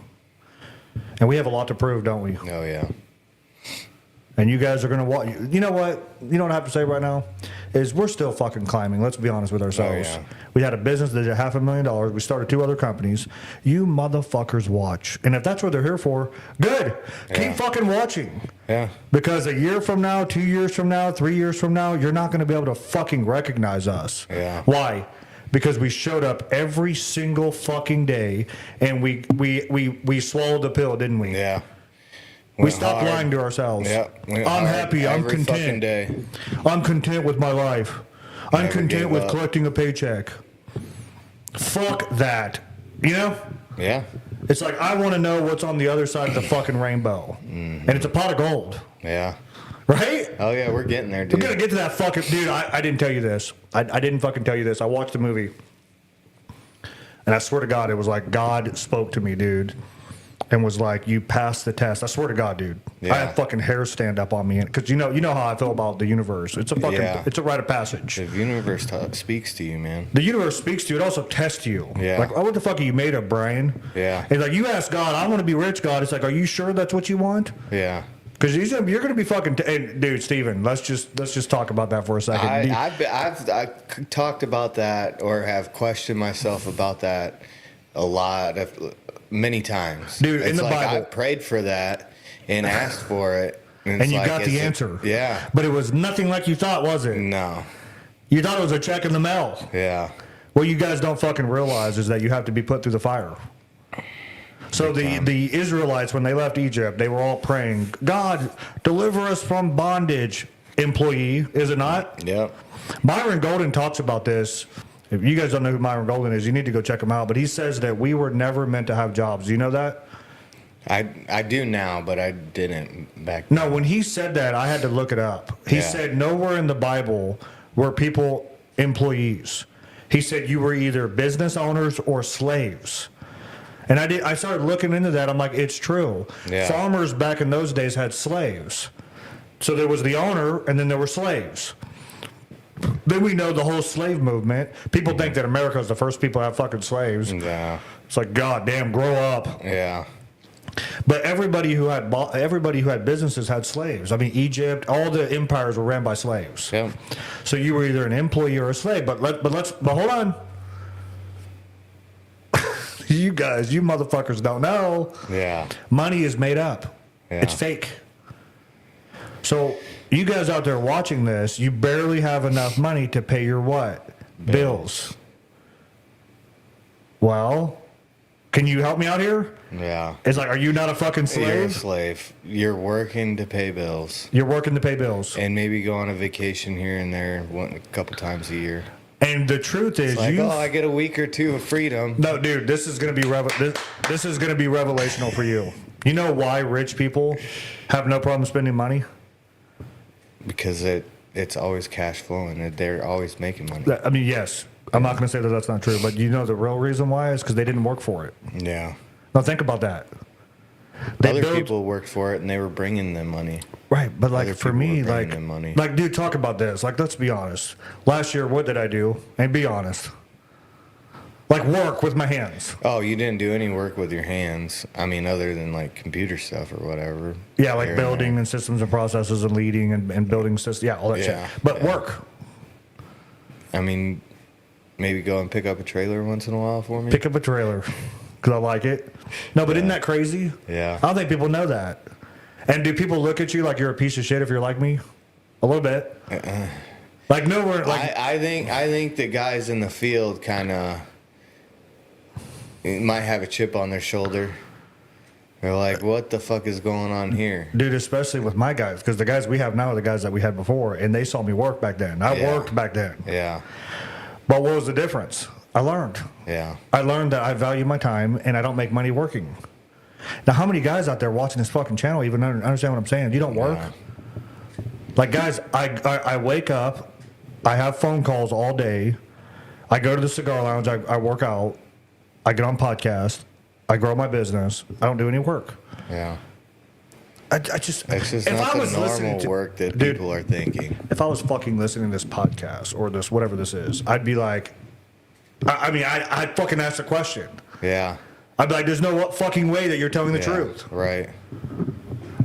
And we have a lot to prove, don't we? Oh yeah. And you guys are going to watch. You know what? You know what I have to say right now? Is we're still fucking climbing. Let's be honest with ourselves. yeah. We had a business that did $500,000. We started 2 other companies. You motherfuckers watch. And if that's what they're here for, good. Yeah. Keep fucking watching. Yeah. Because a year from now, 2 years from now, 3 years from now, you're not going to be able to fucking recognize us. Yeah. Why? Because we showed up every single fucking day and we swallowed the pill, didn't we? Yeah. We Went stopped hard. lying to ourselves. Yeah. Went I'm hard happy. I'm every fucking content. day. I'm content with my life. I'm Never content gave with up. collecting a paycheck. Fuck that. You know? Yeah. It's like I want to know what's on the other side of the fucking rainbow. And it's a pot of gold. Yeah. Right? Oh yeah, we're getting there, We're dude. going to get to that fucking... Dude, I didn't tell you this. I didn't fucking tell you this. I watched the movie. And I swear to God, it was like God spoke to me, dude. and was like, "You passed the test." I swear to God, dude. Yeah. I had fucking hair stand up on me because you know how I feel about the universe. It's a fucking it's a rite of passage. The universe speaks to you, man. The universe speaks to you. It also tests you. Yeah. Like, oh, what the fuck are you made of, Brian? Yeah. It's like, you ask God, I want to be rich, God. It's like, are you sure that's what you want? Yeah. Because you're going to be fucking. And dude, Steven, let's just talk about that for a second. I've talked about that or have questioned myself about that a lot, many times. Dude, it's in the like Bible. I prayed for that and asked for it. And it's you like, got the answer. Yeah. But it was nothing like you thought, was it? No. You thought it was a check in the mail. Yeah. What you guys don't fucking realize is that you have to be put through the fire. So the Israelites, when they left Egypt, they were all praying, God, deliver us from bondage, employee, is it not? Yep. Myron Golden talks about this. If you guys don't know who Myron Golden is, you need to go check him out. But he says that we were never meant to have jobs. Do you know that? I do now, but I didn't back then. No, when he said that, I had to look it up. He said nowhere in the Bible were people employees. He said you were either business owners or slaves. And I started looking into that. I'm like, it's true. Yeah. Farmers back in those days had slaves. So there was the owner, and then there were slaves. Then we know the whole slave movement. People think that America is the first people to have fucking slaves. Yeah. It's like, God damn, grow up. Yeah. But everybody who had businesses had slaves. I mean, Egypt, all the empires were ran by slaves. Yep. So you were either an employee or a slave. But hold on. You guys, you motherfuckers don't know. Yeah. Money is made up. Yeah. It's fake. So you guys out there watching this, you barely have enough money to pay your what? Bills. Well, can you help me out here? Yeah. It's like, are you not a fucking slave? You're a slave. You're working to pay bills. You're working to pay bills. And maybe go on a vacation here and there a couple times a year. And the truth is, Like, I get a week or two of freedom. No, dude, this is gonna be this is gonna be revelational for you. You know why rich people have no problem spending money? Because it's always cash flowing. They're always making money. I mean, yes. I'm not gonna say that that's not true, but you know the real reason why is because they didn't work for it. Yeah. Now think about that. Other people worked for it and they were bringing them money. Right, but like Other for people me, were bringing them money. like dude, talk about this. Like, let's be honest. Last year, what did I do? And be honest. Like, work with my hands. Oh, you didn't do any work with your hands. I mean, other than like computer stuff or whatever. Yeah, like Here building there. and systems and processes and leading and building systems. Yeah, all that Yeah, shit. But yeah. work. I mean, maybe go and pick up a trailer once in a while for me. Pick up a trailer because I like it. No, but isn't that crazy? Yeah. I don't think people know that. And do people look at you like you're a piece of shit if you're like me? A little bit. Like nowhere. Like I think the guys in the field kind of might have a chip on their shoulder. They're like, what the fuck is going on here? dude, especially with my guys, because the guys we have now are the guys that we had before, and they saw me work back then. I worked back then. Yeah. But what was the difference? I learned. Yeah. I learned that I value my time, and I don't make money working. Now, how many guys out there watching this fucking channel even understand what I'm saying? You don't work. Yeah. Like, guys, I wake up, I have phone calls all day, I go to the cigar lounge, I work out, I get on podcast, I grow my business, I don't do any work. Yeah. I just It's just if not I was the listening normal to- work that Dude, people are thinking. if I was fucking listening to this podcast or this whatever this is, I'd be like, I'd fucking ask a question. Yeah. I'd be like, there's no fucking way that you're telling the Yeah, truth. Right.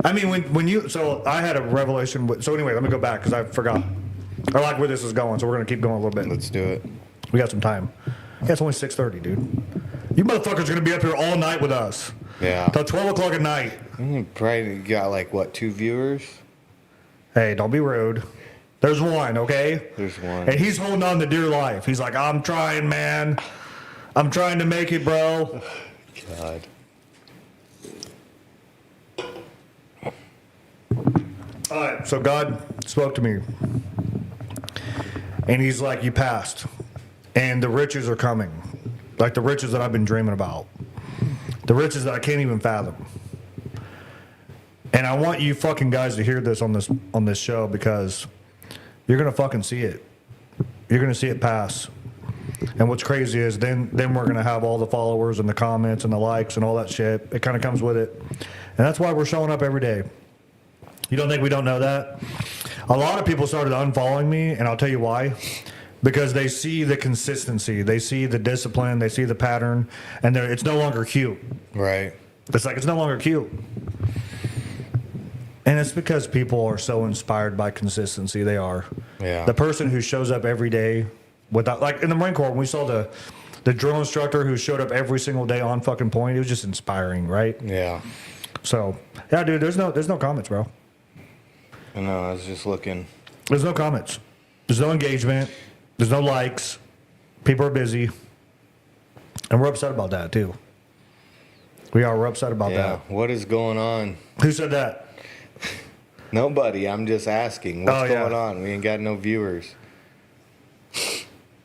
I mean, when you, so I had a revelation. So anyway, let me go back because I forgot. I like where this is going, so we're gonna keep going a little bit. Let's do it. We got some time. Yeah, it's only 6:30, dude. You motherfuckers are gonna be up here all night with us. Yeah. Till 12 o'clock at night. Probably got like, what, 2 viewers? Hey, don't be rude. There's one, okay? There's one. And he's holding on to dear life. He's like, I'm trying, man. I'm trying to make it, bro. God. All right, so God spoke to me. And he's like, you passed. And the riches are coming. Like the riches that I've been dreaming about. The riches that I can't even fathom. And I want you fucking guys to hear this on this show because you're gonna fucking see it. You're gonna see it pass. And what's crazy is then we're gonna have all the followers and the comments and the likes and all that shit. It kind of comes with it, and that's why we're showing up every day. You don't think we don't know that? A lot of people started unfollowing me, and I'll tell you why. Because they see the consistency, they see the discipline, they see the pattern, and it's no longer cute. Right. It's like it's no longer cute. And it's because people are so inspired by consistency. They are. Yeah. The person who shows up every day without, like in the Marine Corps, when we saw the drill instructor who showed up every single day on fucking point, it was just inspiring, right? Yeah. So, yeah, dude, there's no comments, bro. I know. I was just looking. There's no comments. There's no engagement. There's no likes. People are busy. And we're upset about that, too. We're upset about Yeah. that. What is going on? Who said that? Nobody. I'm just asking. What's Oh, yeah. going on? We ain't got no viewers.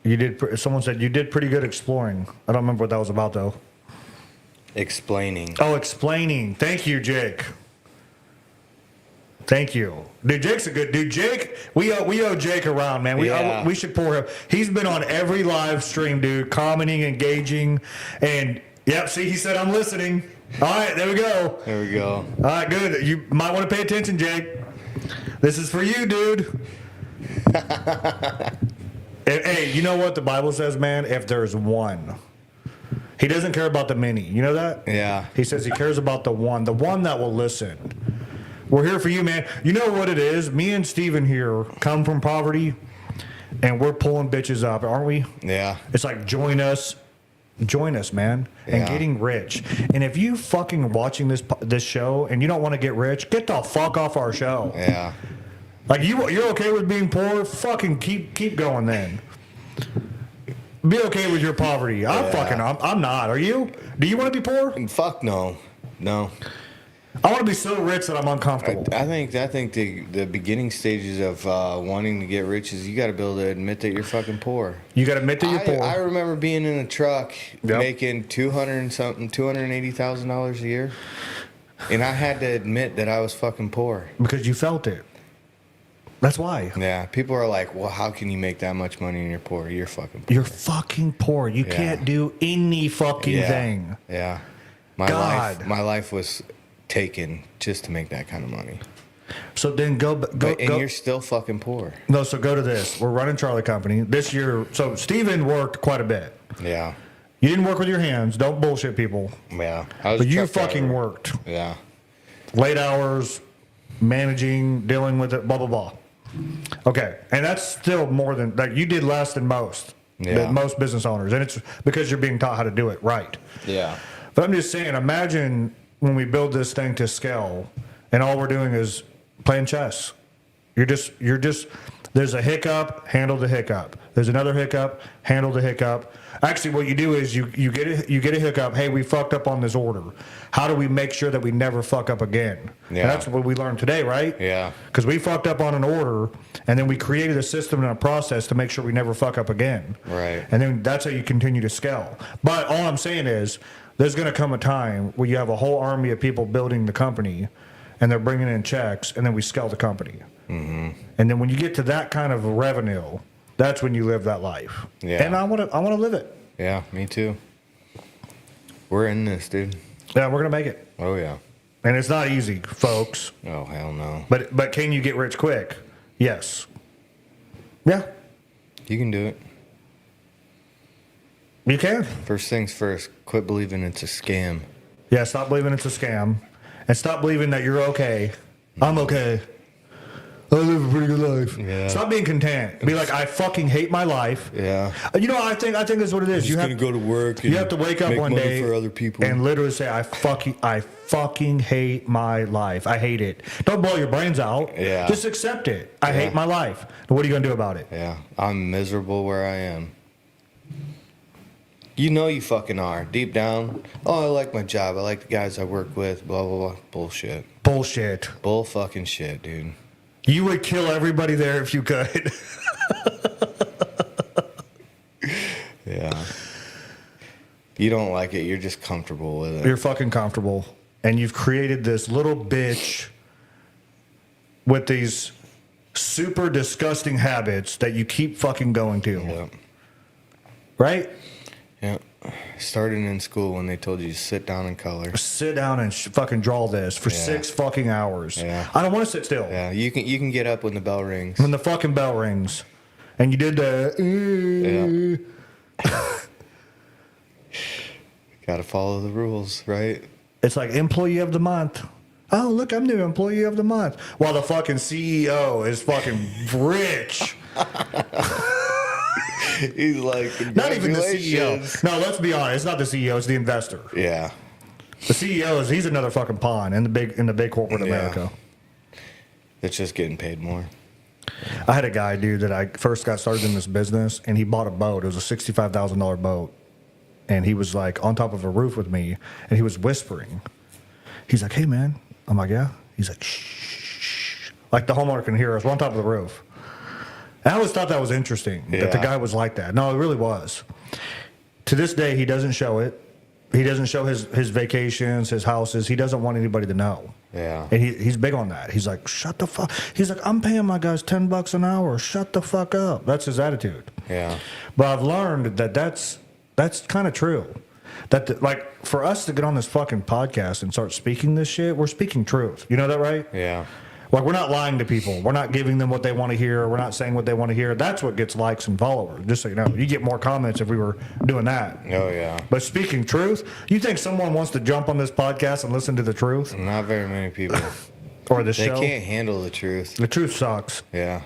You did. Someone said you did pretty good exploring. I don't remember what that was about, though. Explaining. Oh, explaining. Thank you, Jake. Thank you, dude. Jake's a good dude. Jake, we owe Jake around, man. Yeah. We should pour him. He's been on every live stream, dude, commenting, engaging, and yep. See, he said I'm listening. All right, there we go. There we go. All right, good. You might want to pay attention, Jake. This is for you, dude. Hey, you know what the Bible says, man? If there's one, he doesn't care about the many. You know that? Yeah. He says he cares about the one that will listen. We're here for you, man. You know what it is? Me and Steven here come from poverty, and we're pulling bitches up, aren't we? Yeah. It's like join us, man, and Yeah. getting rich. And if you fucking watching this show and you don't want to get rich, get the fuck off our show. Yeah. Like you're okay with being poor? Fucking keep going then. Be okay with your poverty. I'm not. Are you? Do you want to be poor? Fuck no. No. I want to be so rich that I'm uncomfortable. I think the beginning stages of wanting to get rich is you got to be able to admit that you're fucking poor. You got to admit that you're poor. I remember being in a truck Yep. making $280,000 a year, and I had to admit that I was fucking poor. Because you felt it. That's why. Yeah, people are like, "Well, how can you make that much money and you're poor? You're fucking poor." You're fucking poor. You Yeah. can't do any fucking Yeah. thing. Yeah, God. my life was taken just to make that kind of money. So then go. And you're still fucking poor. No, so go to this. We're running Charlie Company this year. So Steven worked quite a bit. Yeah, You didn't work with your hands. Don't bullshit people. yeah. I was But a you truck fucking driver. worked. Yeah, Late hours, managing, dealing with it, blah, blah, blah. Okay. And that's still more than, like, you did less than most. Yeah. Than most business owners. And it's because you're being taught how to do it right. yeah, But I'm just saying, imagine when we build this thing to scale and all we're doing is playing chess. You're just, there's a hiccup, handle the hiccup. There's another hiccup, handle the hiccup. Actually, what you do is you get a hiccup. Hey, we fucked up on this order. How do we make sure that we never fuck up again? Yeah. And that's what we learned today, right? Yeah. Because we fucked up on an order, and then we created a system and a process to make sure we never fuck up again. Right. And then that's how you continue to scale. But all I'm saying is, there's going to come a time where you have a whole army of people building the company, and they're bringing in checks, and then we scale the company. Mm-hmm. And then when you get to that kind of revenue, that's when you live that life. Yeah. And I want to live it. yeah. Me too. We're in this, dude. Yeah, we're going to make it. Oh yeah. And it's not easy, folks. Oh hell no. But can you get rich quick? Yes. Yeah, You can do it. you can. First things first. Quit believing it's a scam. Yeah, stop believing it's a scam. And stop believing that you're okay. I'm okay. I live a pretty good life. Yeah. Stop being content. Be like, I fucking hate my life. Yeah. You know, I think that's what it is. Just gonna go to work. And You have to wake up make one money day for other people. and literally say, I fucking hate my life. I hate it. Don't blow your brains out. Yeah. Just accept it. I Yeah. hate my life. What are you gonna do about it? Yeah. I'm miserable where I am. You know you fucking are. Deep down. Oh, I like my job. I like the guys I work with. Blah, blah, blah. Bullshit. Bullshit. Bull fucking shit, dude. You would kill everybody there if you could. Yeah. You don't like it. You're just comfortable with it. You're fucking comfortable. And you've created this little bitch with these super disgusting habits that you keep fucking going to. Yeah. right? Yeah. Starting in school when they told you to sit down and color. Sit down and fucking draw this for 6 fucking hours. Yeah. I don't want to sit still. Yeah, you can get up when the bell rings. When the fucking bell rings, and you did the. Got to follow the rules, right? It's like employee of the month. Oh, look, I'm new employee of the month. While the fucking CEO is fucking rich. He's like, Not even the congratulations. CEO. No, let's be honest. It's not the CEO. It's the investor. Yeah. The CEO he's another fucking pawn in the big corporate Yeah. America. It's just getting paid more. I had a guy, dude, that I first got started in this business, and he bought a boat. It was a $65,000 boat, and he was like on top of a roof with me, and he was whispering. He's like, "Hey, man." I'm like, "Yeah." He's like, "Shh," like the homeowner can hear us. We're on top of the roof. And I always thought that was interesting that the Yeah. guy was like that. No, it really was. To this day, he doesn't show it. He doesn't show his vacations, his houses. He doesn't want anybody to know. Yeah. And he's big on that. He's like, shut the fuck. He's like, I'm paying my guys $10 an hour. Shut the fuck up. That's his attitude. Yeah. But I've learned that that's kind of true. That like for us to get on this fucking podcast and start speaking this shit, we're speaking truth. You know that, right? Yeah. Like we're not lying to people. We're not giving them what they want to hear. We're not saying what they want to hear. That's what gets likes and followers. Just so you know, you get more comments if we were doing that. Oh, yeah. But speaking truth, you think someone wants to jump on this podcast and listen to the truth Not very many people. or this They show? can't handle the truth. The truth sucks. Yeah.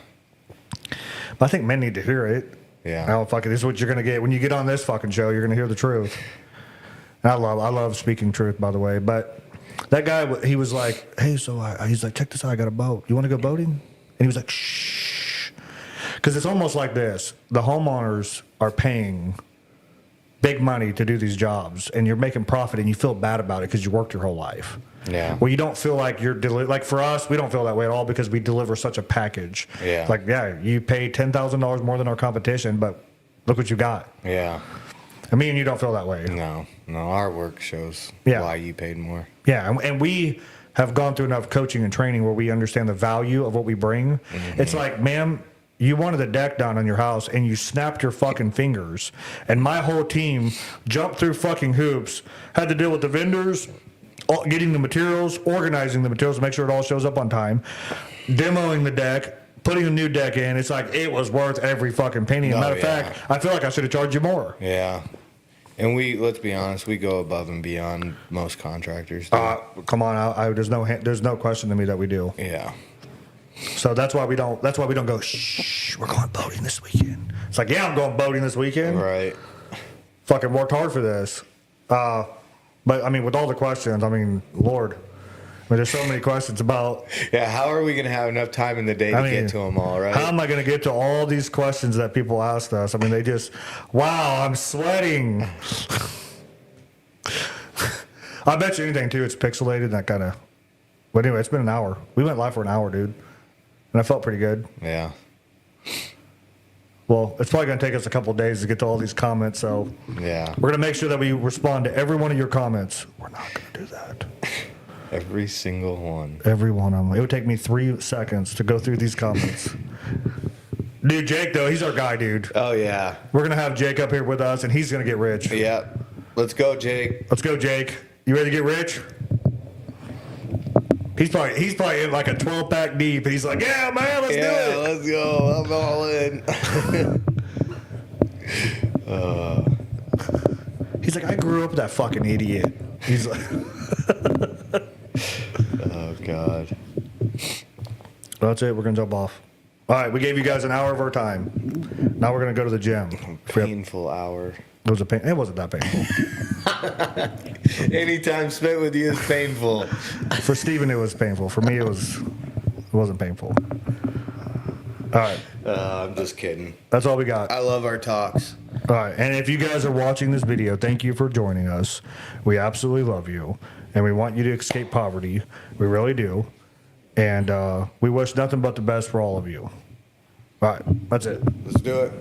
But I think men need to hear it. Yeah. Oh, fuck it. This is what you're gonna get when you get on this fucking show. You're gonna hear the truth. And I love speaking truth, by the way. But that guy, he was like, "Hey, so he's like, check this out. I got a boat. You want to go boating?" And he was like, "Shh," because it's almost like this: the homeowners are paying big money to do these jobs, and you're making profit, and you feel bad about it because you worked your whole life. Yeah. Well, you don't feel like you're like for us, we don't feel that way at all because we deliver such a package. Yeah. Like, yeah, you pay $10,000 more than our competition, but look what you got. Yeah. And me and you don't feel that way. No. Our work shows Yeah. why you paid more. Yeah, and we have gone through enough coaching and training where we understand the value of what we bring. Mm-hmm. It's like, ma'am, you wanted the deck done on your house and you snapped your fucking fingers, and my whole team jumped through fucking hoops, had to deal with the vendors, getting the materials, organizing the materials to make sure it all shows up on time, demoing the deck, putting a new deck in. It's like it was worth every fucking penny. As a Oh, matter of yeah. fact, I feel like I should have charged you more. Yeah. And let's be honest, we go above and beyond most contractors. Do. Come on, there's no question to me that we do. Yeah. So that's why we don't go, shh, we're going boating this weekend. It's like, yeah, I'm going boating this weekend. Right. Fucking worked hard for this. But I mean, with all the questions, I mean, Lord, I mean, there's so many questions about. Yeah. How are we gonna have enough time in the day to get to them all? Right. How am I going to get to all these questions that people asked us? I mean, they just, wow, I'm sweating. I bet you anything, too, it's pixelated and that kind of. But anyway, it's been an hour. We went live for an hour, dude. And I felt pretty good. Yeah. Well, it's probably going to take us a couple of days to get to all these comments, so Yeah. we're going to make sure that we respond to every one of your comments. We're not going to do that. Every single one. Every one of them. It would take me 3 seconds to go through these comments. Dude, Jake, though, he's our guy, dude. Oh yeah. We're going to have Jake up here with us, and he's going to get rich. Yep. Let's go, Jake. Let's go, Jake. You ready to get rich? He's probably in like a 12-pack deep, and he's like, yeah, man, let's do it. Let's go. I'm all in. He's like, I grew up with that fucking idiot. He's like, Oh God. that's it. We're going to jump off. All right, we gave you guys an hour of our time. Now we're going to go to the gym. Painful hour. It was it wasn't that painful. Any time spent with you is painful. For Steven, it was painful. For me, it wasn't painful. All right, I'm just kidding. that's all we got. I love our talks. All right, and if you guys are watching this video, thank you for joining us. We absolutely love you, and we want you to escape poverty. We really do. And we wish nothing but the best for all of you. All right, that's it. Let's do it.